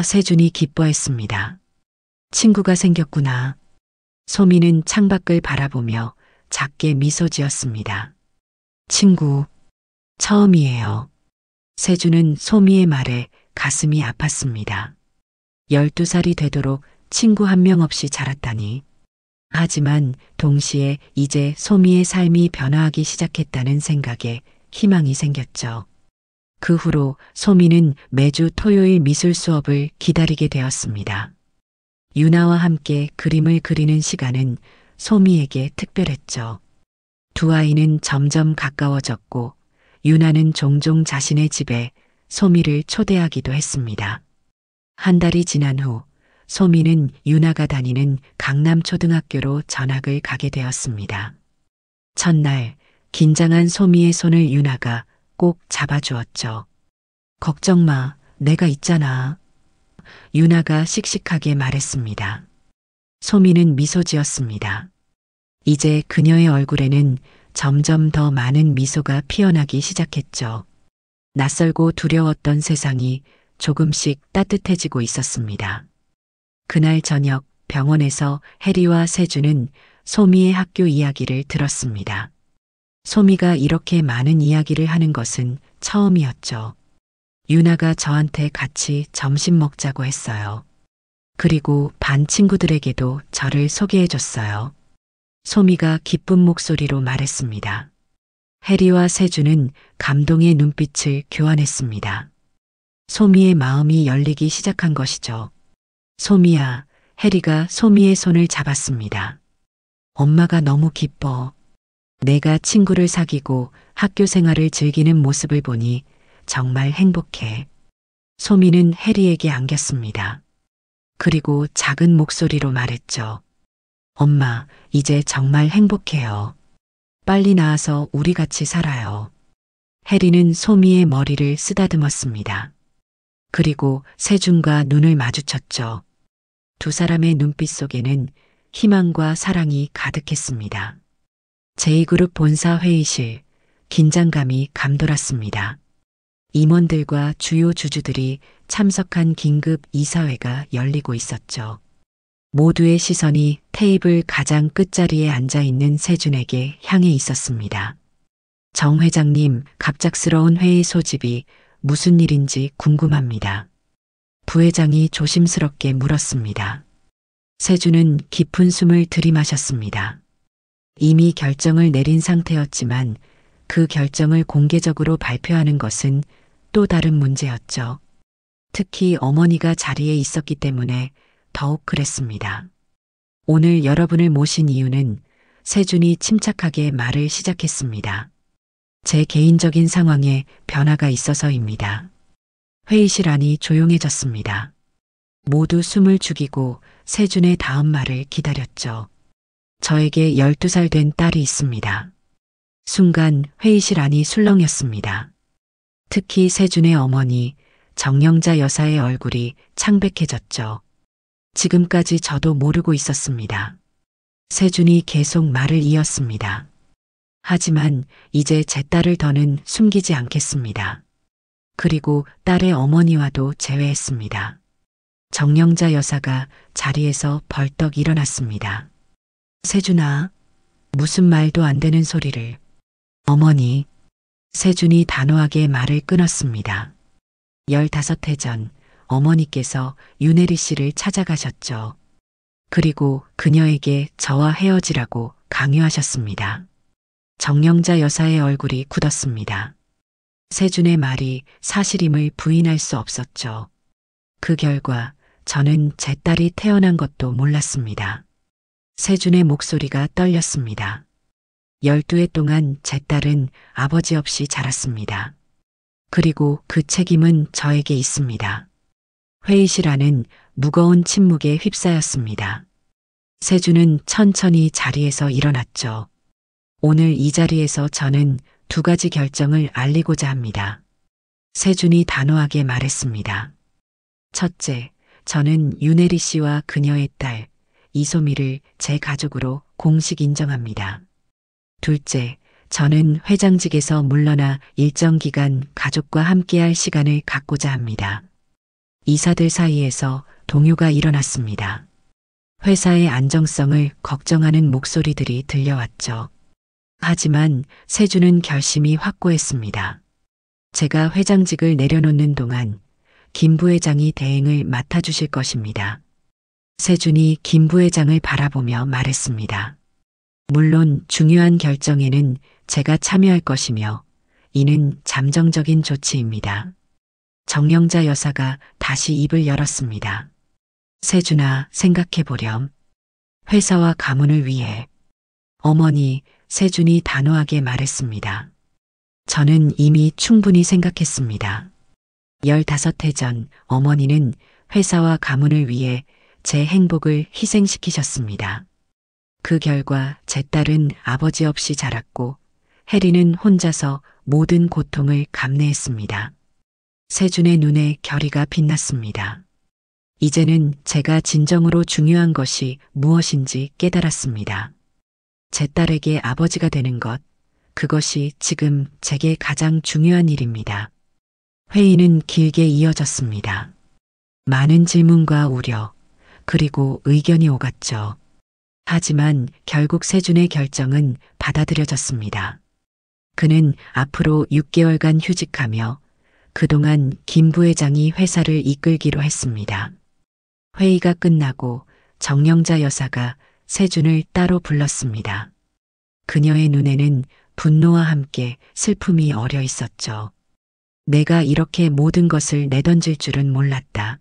세준이 기뻐했습니다. 친구가 생겼구나. 소미는 창밖을 바라보며 작게 미소 지었습니다. 친구, 처음이에요. 세준은 소미의 말에 가슴이 아팠습니다. 12살이 되도록 친구 한 명 없이 자랐다니. 하지만 동시에 이제 소미의 삶이 변화하기 시작했다는 생각에 희망이 생겼죠. 그 후로 소미는 매주 토요일 미술 수업을 기다리게 되었습니다. 유나와 함께 그림을 그리는 시간은 소미에게 특별했죠. 두 아이는 점점 가까워졌고 유나는 종종 자신의 집에 소미를 초대하기도 했습니다. 한 달이 지난 후 소미는 유나가 다니는 강남초등학교로 전학을 가게 되었습니다. 첫날 긴장한 소미의 손을 유나가 꼭 잡아주었죠. 걱정 마, 내가 있잖아. 유나가 씩씩하게 말했습니다. 소미는 미소 지었습니다. 이제 그녀의 얼굴에는 점점 더 많은 미소가 피어나기 시작했죠. 낯설고 두려웠던 세상이 조금씩 따뜻해지고 있었습니다. 그날 저녁 병원에서 해리와 세준은 소미의 학교 이야기를 들었습니다. 소미가 이렇게 많은 이야기를 하는 것은 처음이었죠. 유나가 저한테 같이 점심 먹자고 했어요. 그리고 반 친구들에게도 저를 소개해줬어요. 소미가 기쁜 목소리로 말했습니다. 해리와 세준은 감동의 눈빛을 교환했습니다. 소미의 마음이 열리기 시작한 것이죠. 소미야, 해리가 소미의 손을 잡았습니다. 엄마가 너무 기뻐. 내가 친구를 사귀고 학교 생활을 즐기는 모습을 보니 정말 행복해. 소미는 해리에게 안겼습니다. 그리고 작은 목소리로 말했죠. 엄마, 이제 정말 행복해요. 빨리 나와서 우리 같이 살아요. 해리는 소미의 머리를 쓰다듬었습니다. 그리고 세준과 눈을 마주쳤죠. 두 사람의 눈빛 속에는 희망과 사랑이 가득했습니다. 제2그룹 본사 회의실, 긴장감이 감돌았습니다. 임원들과 주요 주주들이 참석한 긴급 이사회가 열리고 있었죠. 모두의 시선이 테이블 가장 끝자리에 앉아 있는 세준에게 향해 있었습니다. 정 회장님, 갑작스러운 회의 소집이 무슨 일인지 궁금합니다. 부회장이 조심스럽게 물었습니다. 세준은 깊은 숨을 들이마셨습니다. 이미 결정을 내린 상태였지만 그 결정을 공개적으로 발표하는 것은 또 다른 문제였죠. 특히 어머니가 자리에 있었기 때문에 더욱 그랬습니다. 오늘 여러분을 모신 이유는 세준이 침착하게 말을 시작했습니다. 제 개인적인 상황에 변화가 있어서입니다. 회의실 안이 조용해졌습니다. 모두 숨을 죽이고 세준의 다음 말을 기다렸죠. 저에게 12살 된 딸이 있습니다. 순간 회의실 안이 술렁였습니다. 특히 세준의 어머니 정영자 여사의 얼굴이 창백해졌죠. 지금까지 저도 모르고 있었습니다. 세준이 계속 말을 이었습니다. 하지만 이제 제 딸을 더는 숨기지 않겠습니다. 그리고 딸의 어머니와도 제외했습니다. 정영자 여사가 자리에서 벌떡 일어났습니다. 세준아, 무슨 말도 안 되는 소리를. 어머니, 세준이 단호하게 말을 끊었습니다. 15해 전 어머니께서 윤혜리 씨를 찾아가셨죠. 그리고 그녀에게 저와 헤어지라고 강요하셨습니다. 정영자 여사의 얼굴이 굳었습니다. 세준의 말이 사실임을 부인할 수 없었죠. 그 결과 저는 제 딸이 태어난 것도 몰랐습니다. 세준의 목소리가 떨렸습니다. 12해 동안 제 딸은 아버지 없이 자랐습니다. 그리고 그 책임은 저에게 있습니다. 회의실 안은 무거운 침묵에 휩싸였습니다. 세준은 천천히 자리에서 일어났죠. 오늘 이 자리에서 저는 2가지 결정을 알리고자 합니다. 세준이 단호하게 말했습니다. 첫째, 저는 윤혜리 씨와 그녀의 딸 이소미를 제 가족으로 공식 인정합니다. 둘째, 저는 회장직에서 물러나 일정 기간 가족과 함께할 시간을 갖고자 합니다. 이사들 사이에서 동요가 일어났습니다. 회사의 안정성을 걱정하는 목소리들이 들려왔죠. 하지만 세준은 결심이 확고했습니다. 제가 회장직을 내려놓는 동안 김 부회장이 대행을 맡아주실 것입니다. 세준이 김 부회장을 바라보며 말했습니다. 물론 중요한 결정에는 제가 참여할 것이며 이는 잠정적인 조치입니다. 정영자 여사가 다시 입을 열었습니다. 세준아, 생각해보렴. 회사와 가문을 위해. 어머니, 세준이 단호하게 말했습니다. 저는 이미 충분히 생각했습니다. 15해 전 어머니는 회사와 가문을 위해 제 행복을 희생시키셨습니다. 그 결과 제 딸은 아버지 없이 자랐고 혜리는 혼자서 모든 고통을 감내했습니다. 세준의 눈에 결의가 빛났습니다. 이제는 제가 진정으로 중요한 것이 무엇인지 깨달았습니다. 제 딸에게 아버지가 되는 것, 그것이 지금 제게 가장 중요한 일입니다. 회의는 길게 이어졌습니다. 많은 질문과 우려, 그리고 의견이 오갔죠. 하지만 결국 세준의 결정은 받아들여졌습니다. 그는 앞으로 6개월간 휴직하며 그동안 김 부회장이 회사를 이끌기로 했습니다. 회의가 끝나고 정영자 여사가 세준을 따로 불렀습니다. 그녀의 눈에는 분노와 함께 슬픔이 어려 있었죠. 내가 이렇게 모든 것을 내던질 줄은 몰랐다.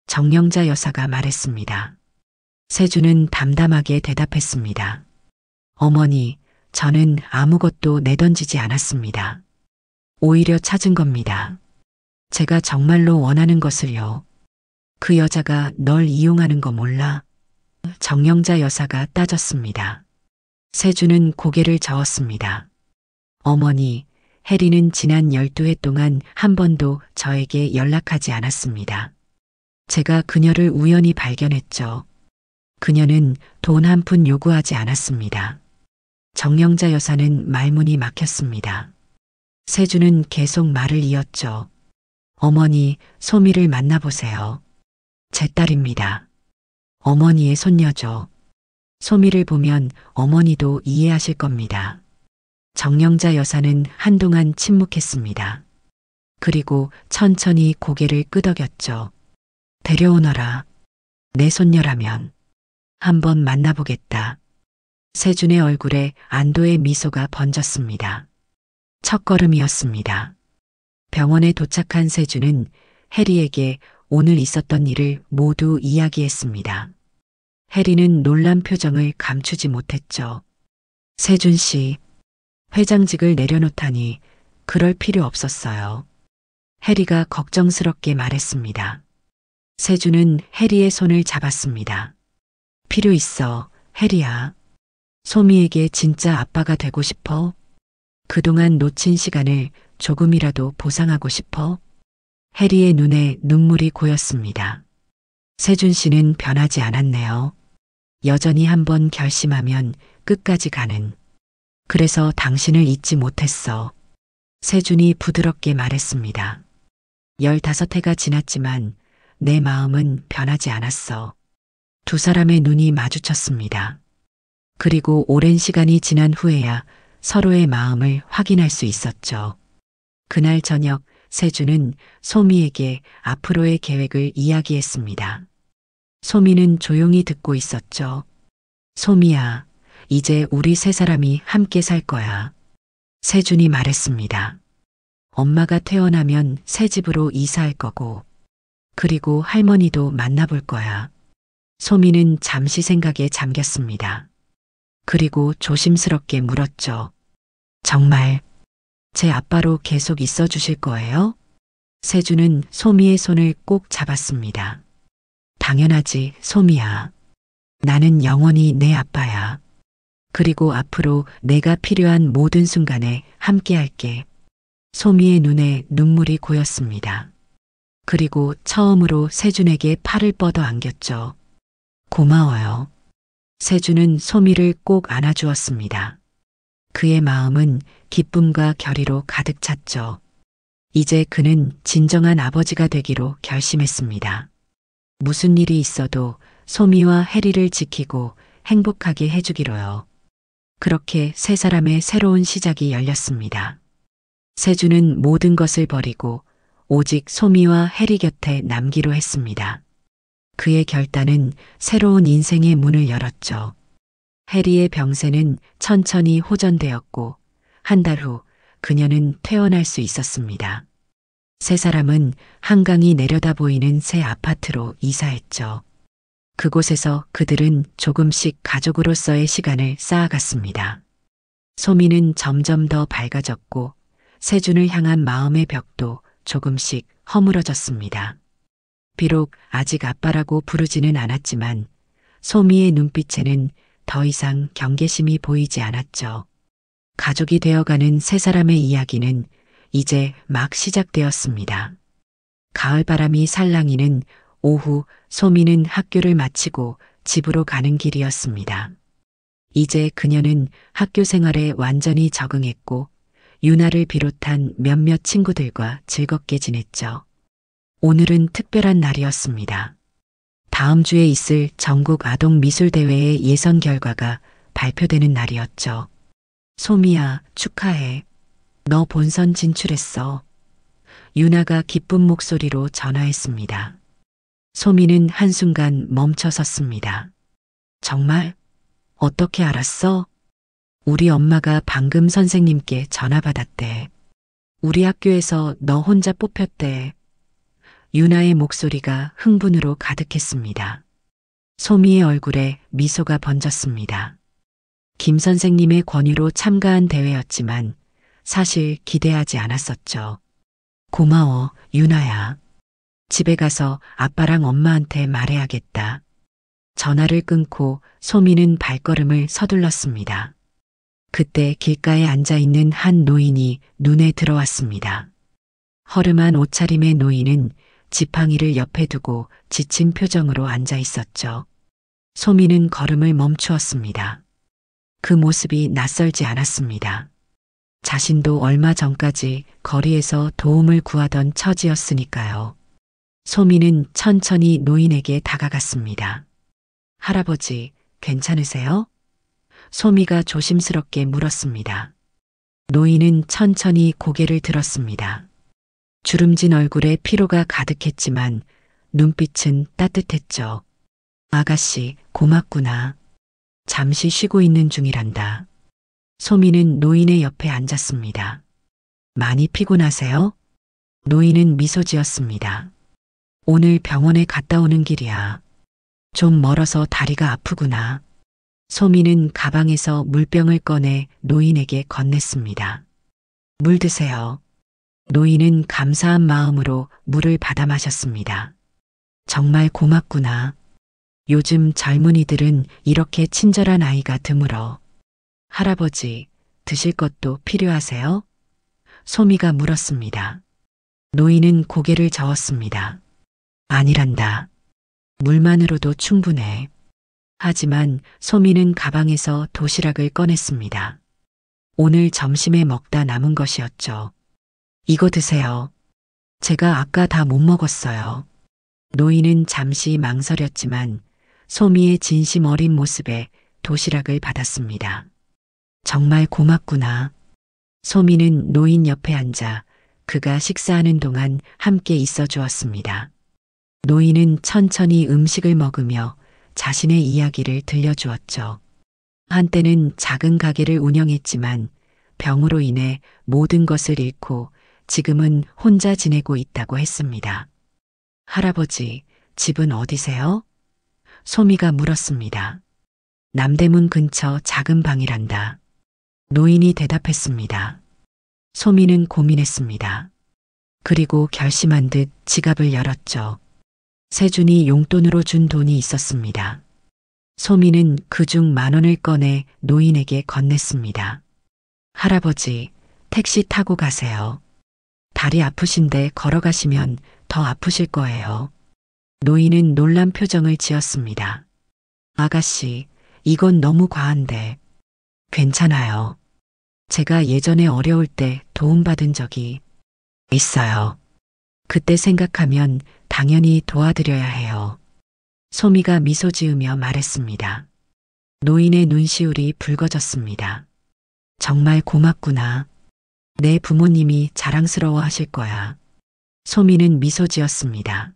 정영자 여사가 말했습니다. 세준은 담담하게 대답했습니다. 어머니, 저는 아무것도 내던지지 않았습니다. 오히려 찾은 겁니다. 제가 정말로 원하는 것을요. 그 여자가 널 이용하는 거 몰라? 정영자 여사가 따졌습니다. 세준은 고개를 저었습니다. 어머니, 혜리는 지난 12해 동안 한 번도 저에게 연락하지 않았습니다. 제가 그녀를 우연히 발견했죠. 그녀는 돈 한 푼 요구하지 않았습니다. 정영자 여사는 말문이 막혔습니다. 세준은 계속 말을 이었죠. 어머니, 소미를 만나보세요. 제 딸입니다. 어머니의 손녀죠. 소미를 보면 어머니도 이해하실 겁니다. 정영자 여사는 한동안 침묵했습니다. 그리고 천천히 고개를 끄덕였죠. 데려오너라. 내 손녀라면 한번 만나보겠다. 세준의 얼굴에 안도의 미소가 번졌습니다. 첫걸음이었습니다. 병원에 도착한 세준은 해리에게 오늘 있었던 일을 모두 이야기했습니다. 해리는 놀란 표정을 감추지 못했죠. 세준 씨, 회장직을 내려놓다니 그럴 필요 없었어요. 해리가 걱정스럽게 말했습니다. 세준은 해리의 손을 잡았습니다. 필요 있어, 해리야. 소미에게 진짜 아빠가 되고 싶어? 그동안 놓친 시간을 조금이라도 보상하고 싶어? 해리의 눈에 눈물이 고였습니다. 세준 씨는 변하지 않았네요. 여전히 한번 결심하면 끝까지 가는. 그래서 당신을 잊지 못했어. 세준이 부드럽게 말했습니다. 15해가 지났지만 내 마음은 변하지 않았어. 두 사람의 눈이 마주쳤습니다. 그리고 오랜 시간이 지난 후에야 서로의 마음을 확인할 수 있었죠. 그날 저녁 세준은 소미에게 앞으로의 계획을 이야기했습니다. 소미는 조용히 듣고 있었죠. 소미야, 이제 우리 세 사람이 함께 살 거야. 세준이 말했습니다. 엄마가 퇴원하면 새 집으로 이사할 거고, 그리고 할머니도 만나볼 거야. 소미는 잠시 생각에 잠겼습니다. 그리고 조심스럽게 물었죠. 정말 제 아빠로 계속 있어 주실 거예요? 세준은 소미의 손을 꼭 잡았습니다. 당연하지, 소미야. 나는 영원히 내 아빠야. 그리고 앞으로 내가 필요한 모든 순간에 함께 할게. 소미의 눈에 눈물이 고였습니다. 그리고 처음으로 세준에게 팔을 뻗어 안겼죠. 고마워요. 세준은 소미를 꼭 안아주었습니다. 그의 마음은 기쁨과 결의로 가득 찼죠. 이제 그는 진정한 아버지가 되기로 결심했습니다. 무슨 일이 있어도 소미와 해리를 지키고 행복하게 해주기로요. 그렇게 세 사람의 새로운 시작이 열렸습니다. 세준은 모든 것을 버리고 오직 소미와 해리 곁에 남기로 했습니다. 그의 결단은 새로운 인생의 문을 열었죠. 해리의 병세는 천천히 호전되었고 한 달 후 그녀는 퇴원할 수 있었습니다. 세 사람은 한강이 내려다 보이는 새 아파트로 이사했죠. 그곳에서 그들은 조금씩 가족으로서의 시간을 쌓아갔습니다. 소미는 점점 더 밝아졌고 세준을 향한 마음의 벽도 조금씩 허물어졌습니다. 비록 아직 아빠라고 부르지는 않았지만 소미의 눈빛에는 더 이상 경계심이 보이지 않았죠. 가족이 되어가는 세 사람의 이야기는 이제 막 시작되었습니다. 가을바람이 살랑이는 오후 소미는 학교를 마치고 집으로 가는 길이었습니다. 이제 그녀는 학교 생활에 완전히 적응했고 유나를 비롯한 몇몇 친구들과 즐겁게 지냈죠. 오늘은 특별한 날이었습니다. 다음 주에 있을 전국 아동미술대회의 예선 결과가 발표되는 날이었죠. 소미야, 축하해. 너 본선 진출했어. 유나가 기쁜 목소리로 전화했습니다. 소미는 한순간 멈춰 섰습니다. 정말? 어떻게 알았어? 우리 엄마가 방금 선생님께 전화 받았대. 우리 학교에서 너 혼자 뽑혔대. 유나의 목소리가 흥분으로 가득했습니다. 소미의 얼굴에 미소가 번졌습니다. 김 선생님의 권유로 참가한 대회였지만 사실 기대하지 않았었죠. 고마워, 유나야. 집에 가서 아빠랑 엄마한테 말해야겠다. 전화를 끊고 소미는 발걸음을 서둘렀습니다. 그때 길가에 앉아있는 한 노인이 눈에 들어왔습니다. 허름한 옷차림의 노인은 지팡이를 옆에 두고 지친 표정으로 앉아 있었죠. 소미는 걸음을 멈추었습니다. 그 모습이 낯설지 않았습니다. 자신도 얼마 전까지 거리에서 도움을 구하던 처지였으니까요. 소미는 천천히 노인에게 다가갔습니다. 할아버지, 괜찮으세요? 소미가 조심스럽게 물었습니다. 노인은 천천히 고개를 들었습니다. 주름진 얼굴에 피로가 가득했지만 눈빛은 따뜻했죠. 아가씨, 고맙구나. 잠시 쉬고 있는 중이란다. 소미는 노인의 옆에 앉았습니다. 많이 피곤하세요? 노인은 미소 지었습니다. 오늘 병원에 갔다 오는 길이야. 좀 멀어서 다리가 아프구나. 소미는 가방에서 물병을 꺼내 노인에게 건넸습니다. 물 드세요. 노인은 감사한 마음으로 물을 받아 마셨습니다. 정말 고맙구나. 요즘 젊은이들은 이렇게 친절한 아이가 드물어. 할아버지, 드실 것도 필요하세요? 소미가 물었습니다. 노인은 고개를 저었습니다. 아니란다. 물만으로도 충분해. 하지만 소미는 가방에서 도시락을 꺼냈습니다. 오늘 점심에 먹다 남은 것이었죠. 이거 드세요. 제가 아까 다 못 먹었어요. 노인은 잠시 망설였지만 소미의 진심 어린 모습에 도시락을 받았습니다. 정말 고맙구나. 소미는 노인 옆에 앉아 그가 식사하는 동안 함께 있어 주었습니다. 노인은 천천히 음식을 먹으며 자신의 이야기를 들려주었죠. 한때는 작은 가게를 운영했지만 병으로 인해 모든 것을 잃고 지금은 혼자 지내고 있다고 했습니다. 할아버지, 집은 어디세요? 소미가 물었습니다. 남대문 근처 작은 방이란다. 노인이 대답했습니다. 소미는 고민했습니다. 그리고 결심한 듯 지갑을 열었죠. 세준이 용돈으로 준 돈이 있었습니다. 소미는 그중 10,000원을 꺼내 노인에게 건넸습니다. 할아버지, 택시 타고 가세요. 다리 아프신데 걸어가시면 더 아프실 거예요. 노인은 놀란 표정을 지었습니다. 아가씨, 이건 너무 과한데. 괜찮아요. 제가 예전에 어려울 때 도움받은 적이 있어요. 그때 생각하면 당연히 도와드려야 해요. 소미가 미소 지으며 말했습니다. 노인의 눈시울이 붉어졌습니다. 정말 고맙구나. 내 부모님이 자랑스러워 하실 거야. 소미는 미소 지었습니다.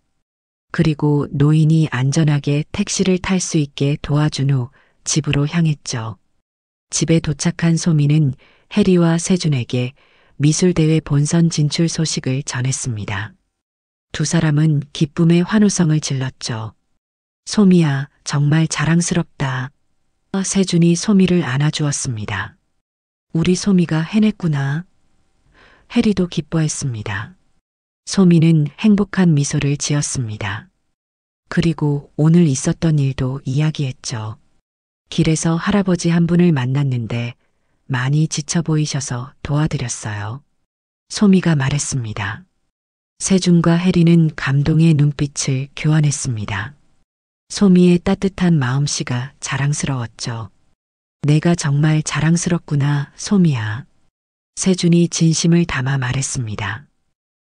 그리고 노인이 안전하게 택시를 탈 수 있게 도와준 후 집으로 향했죠. 집에 도착한 소미는 해리와 세준에게 미술대회 본선 진출 소식을 전했습니다. 두 사람은 기쁨의 환호성을 질렀죠. 소미야, 정말 자랑스럽다. 세준이 소미를 안아주었습니다. 우리 소미가 해냈구나. 해리도 기뻐했습니다. 소미는 행복한 미소를 지었습니다. 그리고 오늘 있었던 일도 이야기했죠. 길에서 할아버지 한 분을 만났는데 많이 지쳐 보이셔서 도와드렸어요. 소미가 말했습니다. 세준과 해리는 감동의 눈빛을 교환했습니다. 소미의 따뜻한 마음씨가 자랑스러웠죠. 내가 정말 자랑스럽구나, 소미야. 세준이 진심을 담아 말했습니다.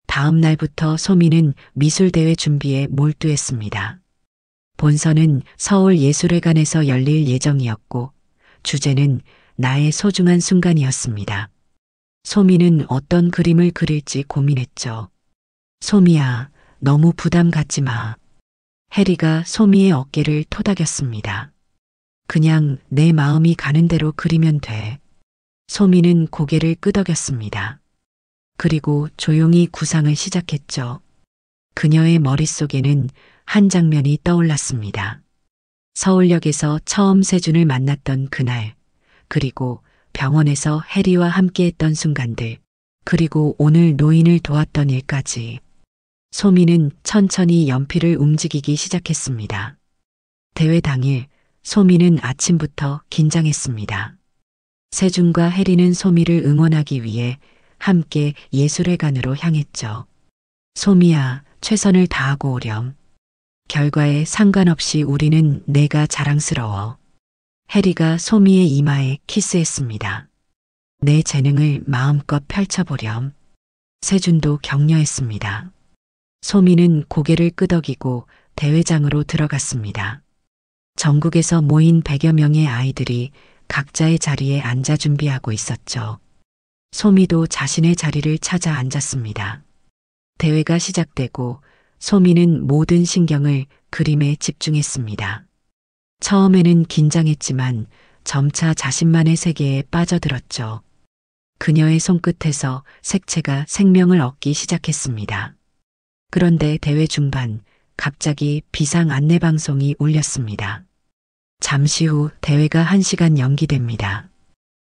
다음 날부터 소미는 미술대회 준비에 몰두했습니다. 본선은 서울예술회관에서 열릴 예정이었고 주제는 나의 소중한 순간이었습니다. 소미는 어떤 그림을 그릴지 고민했죠. 소미야, 너무 부담 갖지 마. 해리가 소미의 어깨를 토닥였습니다. 그냥 내 마음이 가는 대로 그리면 돼. 소미는 고개를 끄덕였습니다. 그리고 조용히 구상을 시작했죠. 그녀의 머릿속에는 한 장면이 떠올랐습니다. 서울역에서 처음 세준을 만났던 그날, 그리고 병원에서 해리와 함께했던 순간들, 그리고 오늘 노인을 도왔던 일까지. 소미는 천천히 연필을 움직이기 시작했습니다. 대회 당일 소미는 아침부터 긴장했습니다. 세준과 해리는 소미를 응원하기 위해 함께 예술회관으로 향했죠. 소미야, 최선을 다하고 오렴. 결과에 상관없이 우리는 내가 자랑스러워. 해리가 소미의 이마에 키스했습니다. 내 재능을 마음껏 펼쳐보렴. 세준도 격려했습니다. 소미는 고개를 끄덕이고 대회장으로 들어갔습니다. 전국에서 모인 100여 명의 아이들이 각자의 자리에 앉아 준비하고 있었죠. 소미도 자신의 자리를 찾아 앉았습니다. 대회가 시작되고 소미는 모든 신경을 그림에 집중했습니다. 처음에는 긴장했지만 점차 자신만의 세계에 빠져들었죠. 그녀의 손끝에서 색채가 생명을 얻기 시작했습니다. 그런데 대회 중반 갑자기 비상 안내 방송이 울렸습니다. 잠시 후 대회가 1시간 연기됩니다.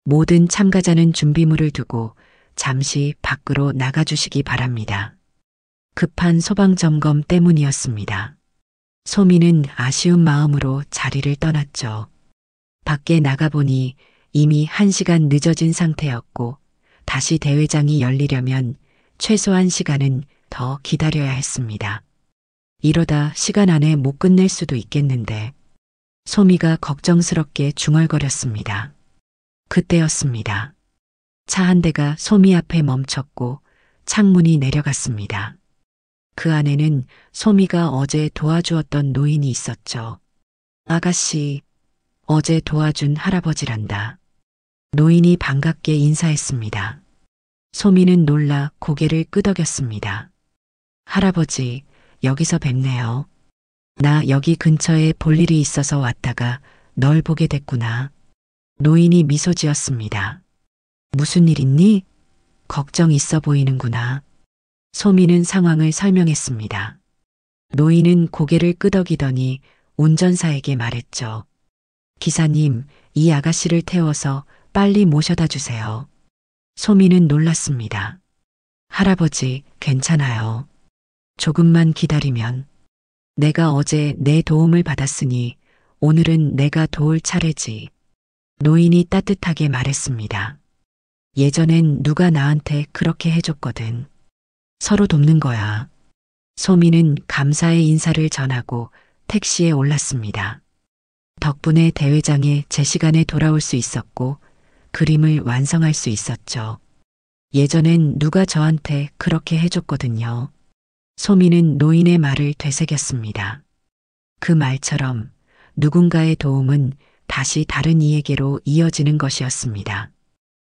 모든 참가자는 준비물을 두고 잠시 밖으로 나가주시기 바랍니다. 급한 소방 점검 때문이었습니다. 소미는 아쉬운 마음으로 자리를 떠났죠. 밖에 나가보니 이미 1시간 늦어진 상태였고 다시 대회장이 열리려면 최소한 시간은 더 기다려야 했습니다. 이러다 시간 안에 못 끝낼 수도 있겠는데 소미가 걱정스럽게 중얼거렸습니다. 그때였습니다. 차 한 대가 소미 앞에 멈췄고 창문이 내려갔습니다. 그 안에는 소미가 어제 도와주었던 노인이 있었죠. 아가씨, 어제 도와준 할아버지란다. 노인이 반갑게 인사했습니다. 소미는 놀라 고개를 끄덕였습니다. 할아버지, 여기서 뵙네요. 나 여기 근처에 볼 일이 있어서 왔다가 널 보게 됐구나. 노인이 미소 지었습니다. 무슨 일 있니? 걱정 있어 보이는구나. 소미는 상황을 설명했습니다. 노인은 고개를 끄덕이더니 운전사에게 말했죠. 기사님, 이 아가씨를 태워서 빨리 모셔다 주세요. 소미는 놀랐습니다. 할아버지, 괜찮아요. 조금만 기다리면. 내가 어제 내 도움을 받았으니 오늘은 내가 도울 차례지. 노인이 따뜻하게 말했습니다. 예전엔 누가 나한테 그렇게 해줬거든. 서로 돕는 거야. 소미는 감사의 인사를 전하고 택시에 올랐습니다. 덕분에 대회장에 제 시간에 돌아올 수 있었고 그림을 완성할 수 있었죠. 예전엔 누가 저한테 그렇게 해줬거든요. 소미는 노인의 말을 되새겼습니다. 그 말처럼 누군가의 도움은 다시 다른 이에게로 이어지는 것이었습니다.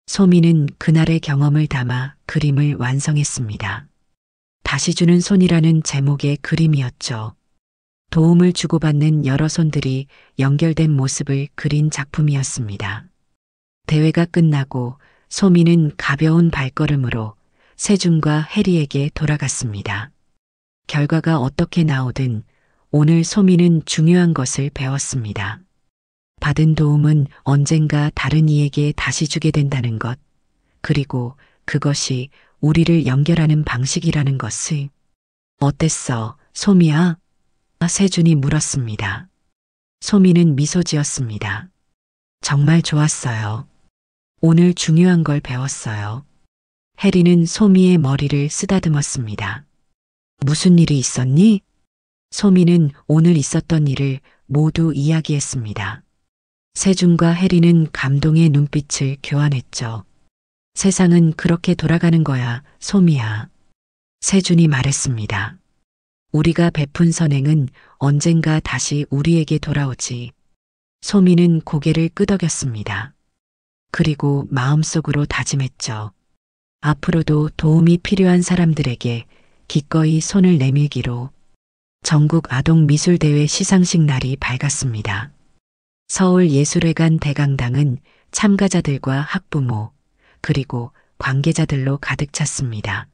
소미는 그날의 경험을 담아 그림을 완성했습니다. 다시 주는 손이라는 제목의 그림이었죠. 도움을 주고받는 여러 손들이 연결된 모습을 그린 작품이었습니다. 대회가 끝나고 소미는 가벼운 발걸음으로 세준과 해리에게 돌아갔습니다. 결과가 어떻게 나오든 오늘 소미는 중요한 것을 배웠습니다. 받은 도움은 언젠가 다른 이에게 다시 주게 된다는 것, 그리고 그것이 우리를 연결하는 방식이라는 것을. 어땠어, 소미야? 세준이 물었습니다. 소미는 미소 지었습니다. 정말 좋았어요. 오늘 중요한 걸 배웠어요. 해리는 소미의 머리를 쓰다듬었습니다. 무슨 일이 있었니? 소미는 오늘 있었던 일을 모두 이야기했습니다. 세준과 해리는 감동의 눈빛을 교환했죠. 세상은 그렇게 돌아가는 거야, 소미야. 세준이 말했습니다. 우리가 베푼 선행은 언젠가 다시 우리에게 돌아오지. 소미는 고개를 끄덕였습니다. 그리고 마음속으로 다짐했죠. 앞으로도 도움이 필요한 사람들에게 기꺼이 손을 내밀기로. 전국 아동미술대회 시상식 날이 밝았습니다. 서울예술회관 대강당은 참가자들과 학부모, 그리고 관계자들로 가득 찼습니다.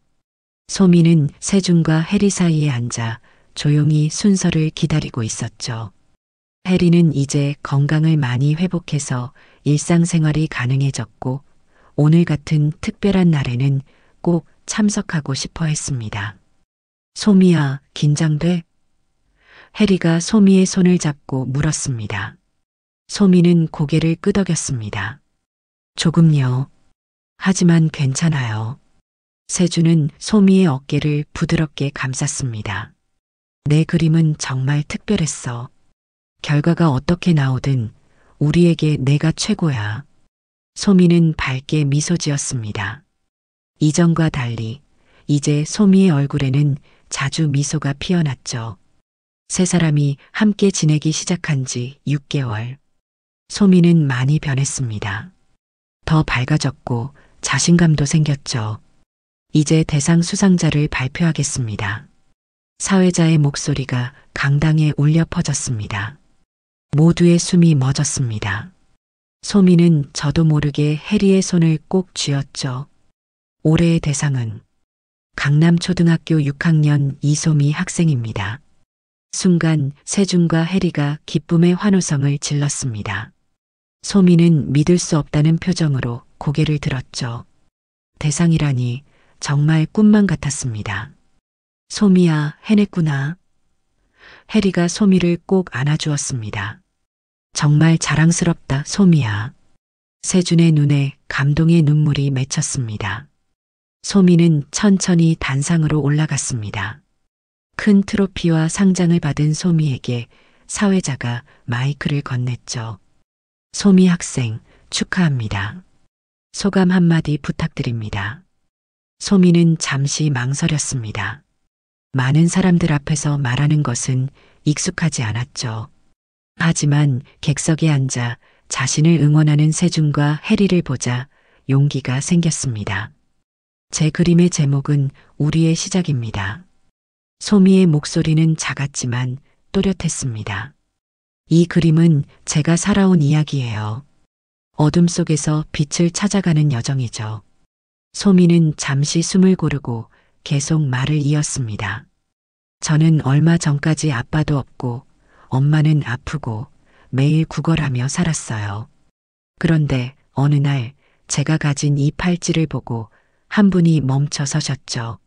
소미는 세준과 해리 사이에 앉아 조용히 순서를 기다리고 있었죠. 해리는 이제 건강을 많이 회복해서 일상생활이 가능해졌고 오늘 같은 특별한 날에는 꼭 참석하고 싶어 했습니다. 소미야, 긴장돼? 해리가 소미의 손을 잡고 물었습니다. 소미는 고개를 끄덕였습니다. 조금요. 하지만 괜찮아요. 세준은 소미의 어깨를 부드럽게 감쌌습니다. 내 그림은 정말 특별했어. 결과가 어떻게 나오든 우리에게 내가 최고야. 소미는 밝게 미소 지었습니다. 이전과 달리 이제 소미의 얼굴에는 자주 미소가 피어났죠. 세 사람이 함께 지내기 시작한 지 6개월. 소미는 많이 변했습니다. 더 밝아졌고 자신감도 생겼죠. 이제 대상 수상자를 발표하겠습니다. 사회자의 목소리가 강당에 울려 퍼졌습니다. 모두의 숨이 멎었습니다. 소미는 저도 모르게 해리의 손을 꼭 쥐었죠. 올해의 대상은 강남초등학교 6학년 이소미 학생입니다. 순간 세준과 해리가 기쁨의 환호성을 질렀습니다. 소미는 믿을 수 없다는 표정으로 고개를 들었죠. 대상이라니 정말 꿈만 같았습니다. 소미야, 해냈구나. 해리가 소미를 꼭 안아주었습니다. 정말 자랑스럽다, 소미야. 세준의 눈에 감동의 눈물이 맺혔습니다. 소미는 천천히 단상으로 올라갔습니다. 큰 트로피와 상장을 받은 소미에게 사회자가 마이크를 건넸죠. 소미 학생, 축하합니다. 소감 한마디 부탁드립니다. 소미는 잠시 망설였습니다. 많은 사람들 앞에서 말하는 것은 익숙하지 않았죠. 하지만 객석에 앉아 자신을 응원하는 세준과 해리를 보자 용기가 생겼습니다. 제 그림의 제목은 우리의 시작입니다. 소미의 목소리는 작았지만 또렷했습니다. 이 그림은 제가 살아온 이야기예요. 어둠 속에서 빛을 찾아가는 여정이죠. 소미는 잠시 숨을 고르고 계속 말을 이었습니다. 저는 얼마 전까지 아빠도 없고 엄마는 아프고 매일 구걸하며 살았어요. 그런데 어느 날 제가 가진 이 팔찌를 보고 한 분이 멈춰 서셨죠.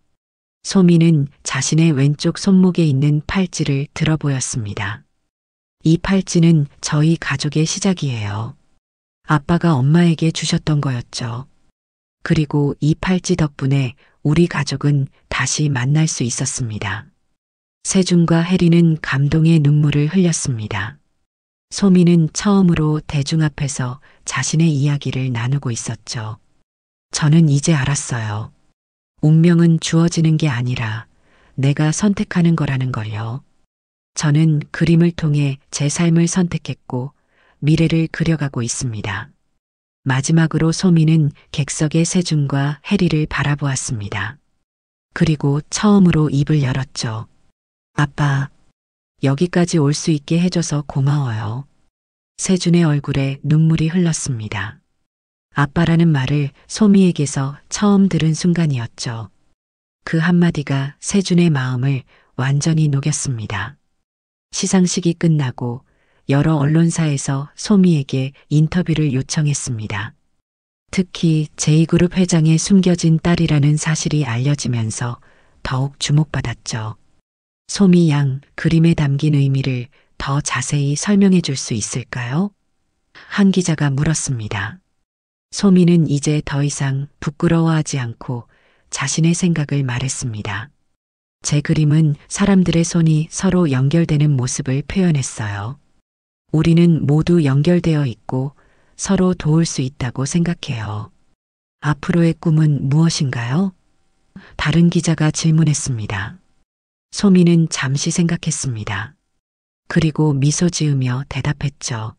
소미는 자신의 왼쪽 손목에 있는 팔찌를 들어 보였습니다. 이 팔찌는 저희 가족의 시작이에요. 아빠가 엄마에게 주셨던 거였죠. 그리고 이 팔찌 덕분에 우리 가족은 다시 만날 수 있었습니다. 세준과 해리는 감동의 눈물을 흘렸습니다. 소미는 처음으로 대중 앞에서 자신의 이야기를 나누고 있었죠. 저는 이제 알았어요. 운명은 주어지는 게 아니라 내가 선택하는 거라는 걸요. 저는 그림을 통해 제 삶을 선택했고 미래를 그려가고 있습니다. 마지막으로 소미는 객석의 세준과 해리를 바라보았습니다. 그리고 처음으로 입을 열었죠. 아빠, 여기까지 올 수 있게 해줘서 고마워요. 세준의 얼굴에 눈물이 흘렀습니다. 아빠라는 말을 소미에게서 처음 들은 순간이었죠. 그 한마디가 세준의 마음을 완전히 녹였습니다. 시상식이 끝나고 여러 언론사에서 소미에게 인터뷰를 요청했습니다. 특히 제2그룹 회장의 숨겨진 딸이라는 사실이 알려지면서 더욱 주목받았죠. 소미 양 그림에 담긴 의미를 더 자세히 설명해 줄 수 있을까요? 한 기자가 물었습니다. 소미는 이제 더 이상 부끄러워하지 않고 자신의 생각을 말했습니다. 제 그림은 사람들의 손이 서로 연결되는 모습을 표현했어요. 우리는 모두 연결되어 있고 서로 도울 수 있다고 생각해요. 앞으로의 꿈은 무엇인가요? 다른 기자가 질문했습니다. 소미는 잠시 생각했습니다. 그리고 미소 지으며 대답했죠.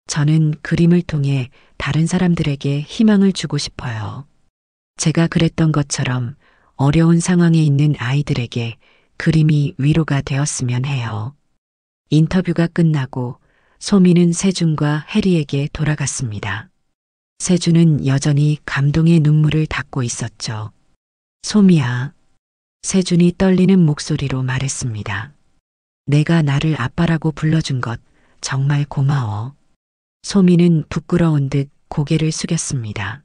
저는 그림을 통해 다른 사람들에게 희망을 주고 싶어요. 제가 그랬던 것처럼 어려운 상황에 있는 아이들에게 그림이 위로가 되었으면 해요. 인터뷰가 끝나고 소미는 세준과 해리에게 돌아갔습니다. 세준은 여전히 감동의 눈물을 닦고 있었죠. 소미야. 세준이 떨리는 목소리로 말했습니다. 내가 나를 아빠라고 불러준 것 정말 고마워. 소미는 부끄러운 듯 고개를 숙였습니다.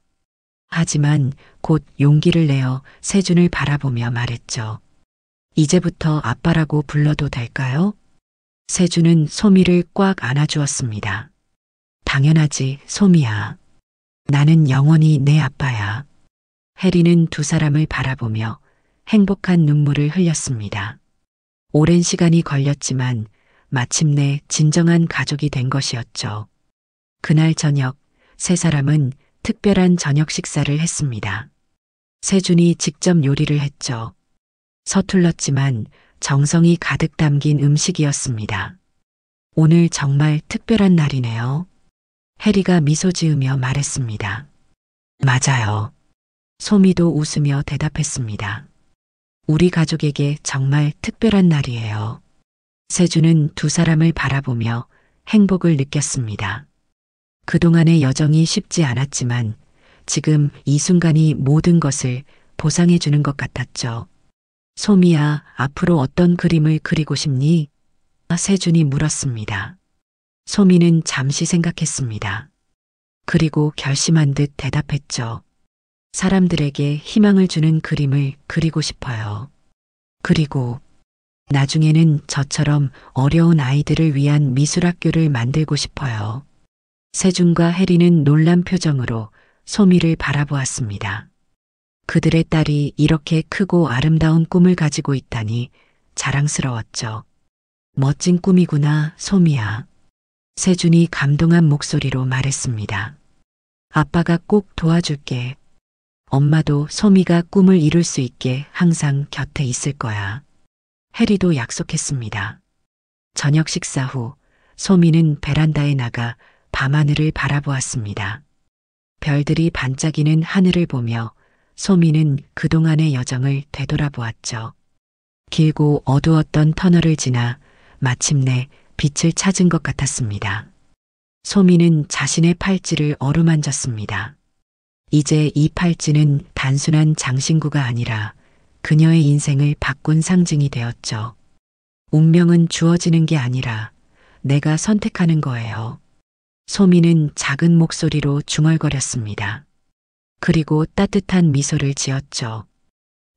하지만 곧 용기를 내어 세준을 바라보며 말했죠. 이제부터 아빠라고 불러도 될까요? 세준은 소미를 꽉 안아주었습니다. 당연하지, 소미야. 나는 영원히 내 아빠야. 해리는 두 사람을 바라보며 행복한 눈물을 흘렸습니다. 오랜 시간이 걸렸지만 마침내 진정한 가족이 된 것이었죠. 그날 저녁 세 사람은 특별한 저녁 식사를 했습니다. 세준이 직접 요리를 했죠. 서툴렀지만 정성이 가득 담긴 음식이었습니다. 오늘 정말 특별한 날이네요. 해리가 미소 지으며 말했습니다. 맞아요. 소미도 웃으며 대답했습니다. 우리 가족에게 정말 특별한 날이에요. 세준은 두 사람을 바라보며 행복을 느꼈습니다. 그동안의 여정이 쉽지 않았지만 지금 이 순간이 모든 것을 보상해 주는 것 같았죠. 소미야, 앞으로 어떤 그림을 그리고 싶니? 세준이 물었습니다. 소미는 잠시 생각했습니다. 그리고 결심한 듯 대답했죠. 사람들에게 희망을 주는 그림을 그리고 싶어요. 그리고 나중에는 저처럼 어려운 아이들을 위한 미술학교를 만들고 싶어요. 세준과 혜리는 놀란 표정으로 소미를 바라보았습니다. 그들의 딸이 이렇게 크고 아름다운 꿈을 가지고 있다니 자랑스러웠죠. 멋진 꿈이구나, 소미야. 세준이 감동한 목소리로 말했습니다. 아빠가 꼭 도와줄게. 엄마도 소미가 꿈을 이룰 수 있게 항상 곁에 있을 거야. 혜리도 약속했습니다. 저녁 식사 후 소미는 베란다에 나가 밤하늘을 바라보았습니다. 별들이 반짝이는 하늘을 보며 소미는 그동안의 여정을 되돌아보았죠. 길고 어두웠던 터널을 지나 마침내 빛을 찾은 것 같았습니다. 소미는 자신의 팔찌를 어루만졌습니다. 이제 이 팔찌는 단순한 장신구가 아니라 그녀의 인생을 바꾼 상징이 되었죠. 운명은 주어지는 게 아니라 내가 선택하는 거예요. 소미는 작은 목소리로 중얼거렸습니다. 그리고 따뜻한 미소를 지었죠.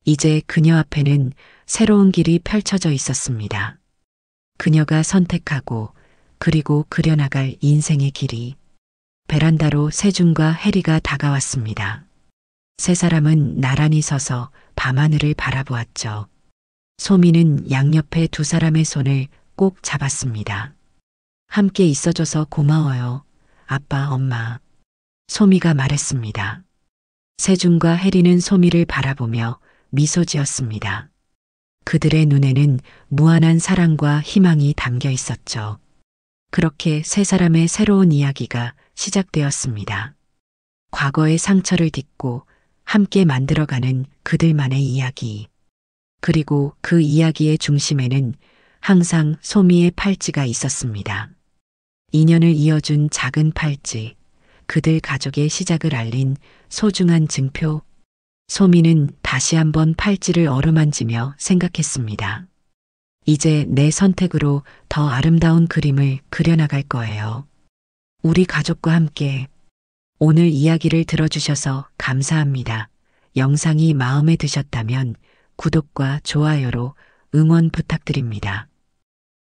이제 그녀 앞에는 새로운 길이 펼쳐져 있었습니다. 그녀가 선택하고 그리고 그려나갈 인생의 길이. 베란다로 세준과 혜리가 다가왔습니다. 세 사람은 나란히 서서 밤하늘을 바라보았죠. 소미는 양옆에 두 사람의 손을 꼭 잡았습니다. 함께 있어줘서 고마워요. 아빠, 엄마. 소미가 말했습니다. 세준과 혜리는 소미를 바라보며 미소 지었습니다. 그들의 눈에는 무한한 사랑과 희망이 담겨 있었죠. 그렇게 세 사람의 새로운 이야기가 시작되었습니다. 과거의 상처를 딛고 함께 만들어가는 그들만의 이야기. 그리고 그 이야기의 중심에는 항상 소미의 팔찌가 있었습니다. 인연을 이어준 작은 팔찌, 그들 가족의 시작을 알린 소중한 증표. 소미는 다시 한번 팔찌를 어루만지며 생각했습니다. 이제 내 선택으로 더 아름다운 그림을 그려나갈 거예요. 우리 가족과 함께. 오늘 이야기를 들어주셔서 감사합니다. 영상이 마음에 드셨다면 구독과 좋아요로 응원 부탁드립니다.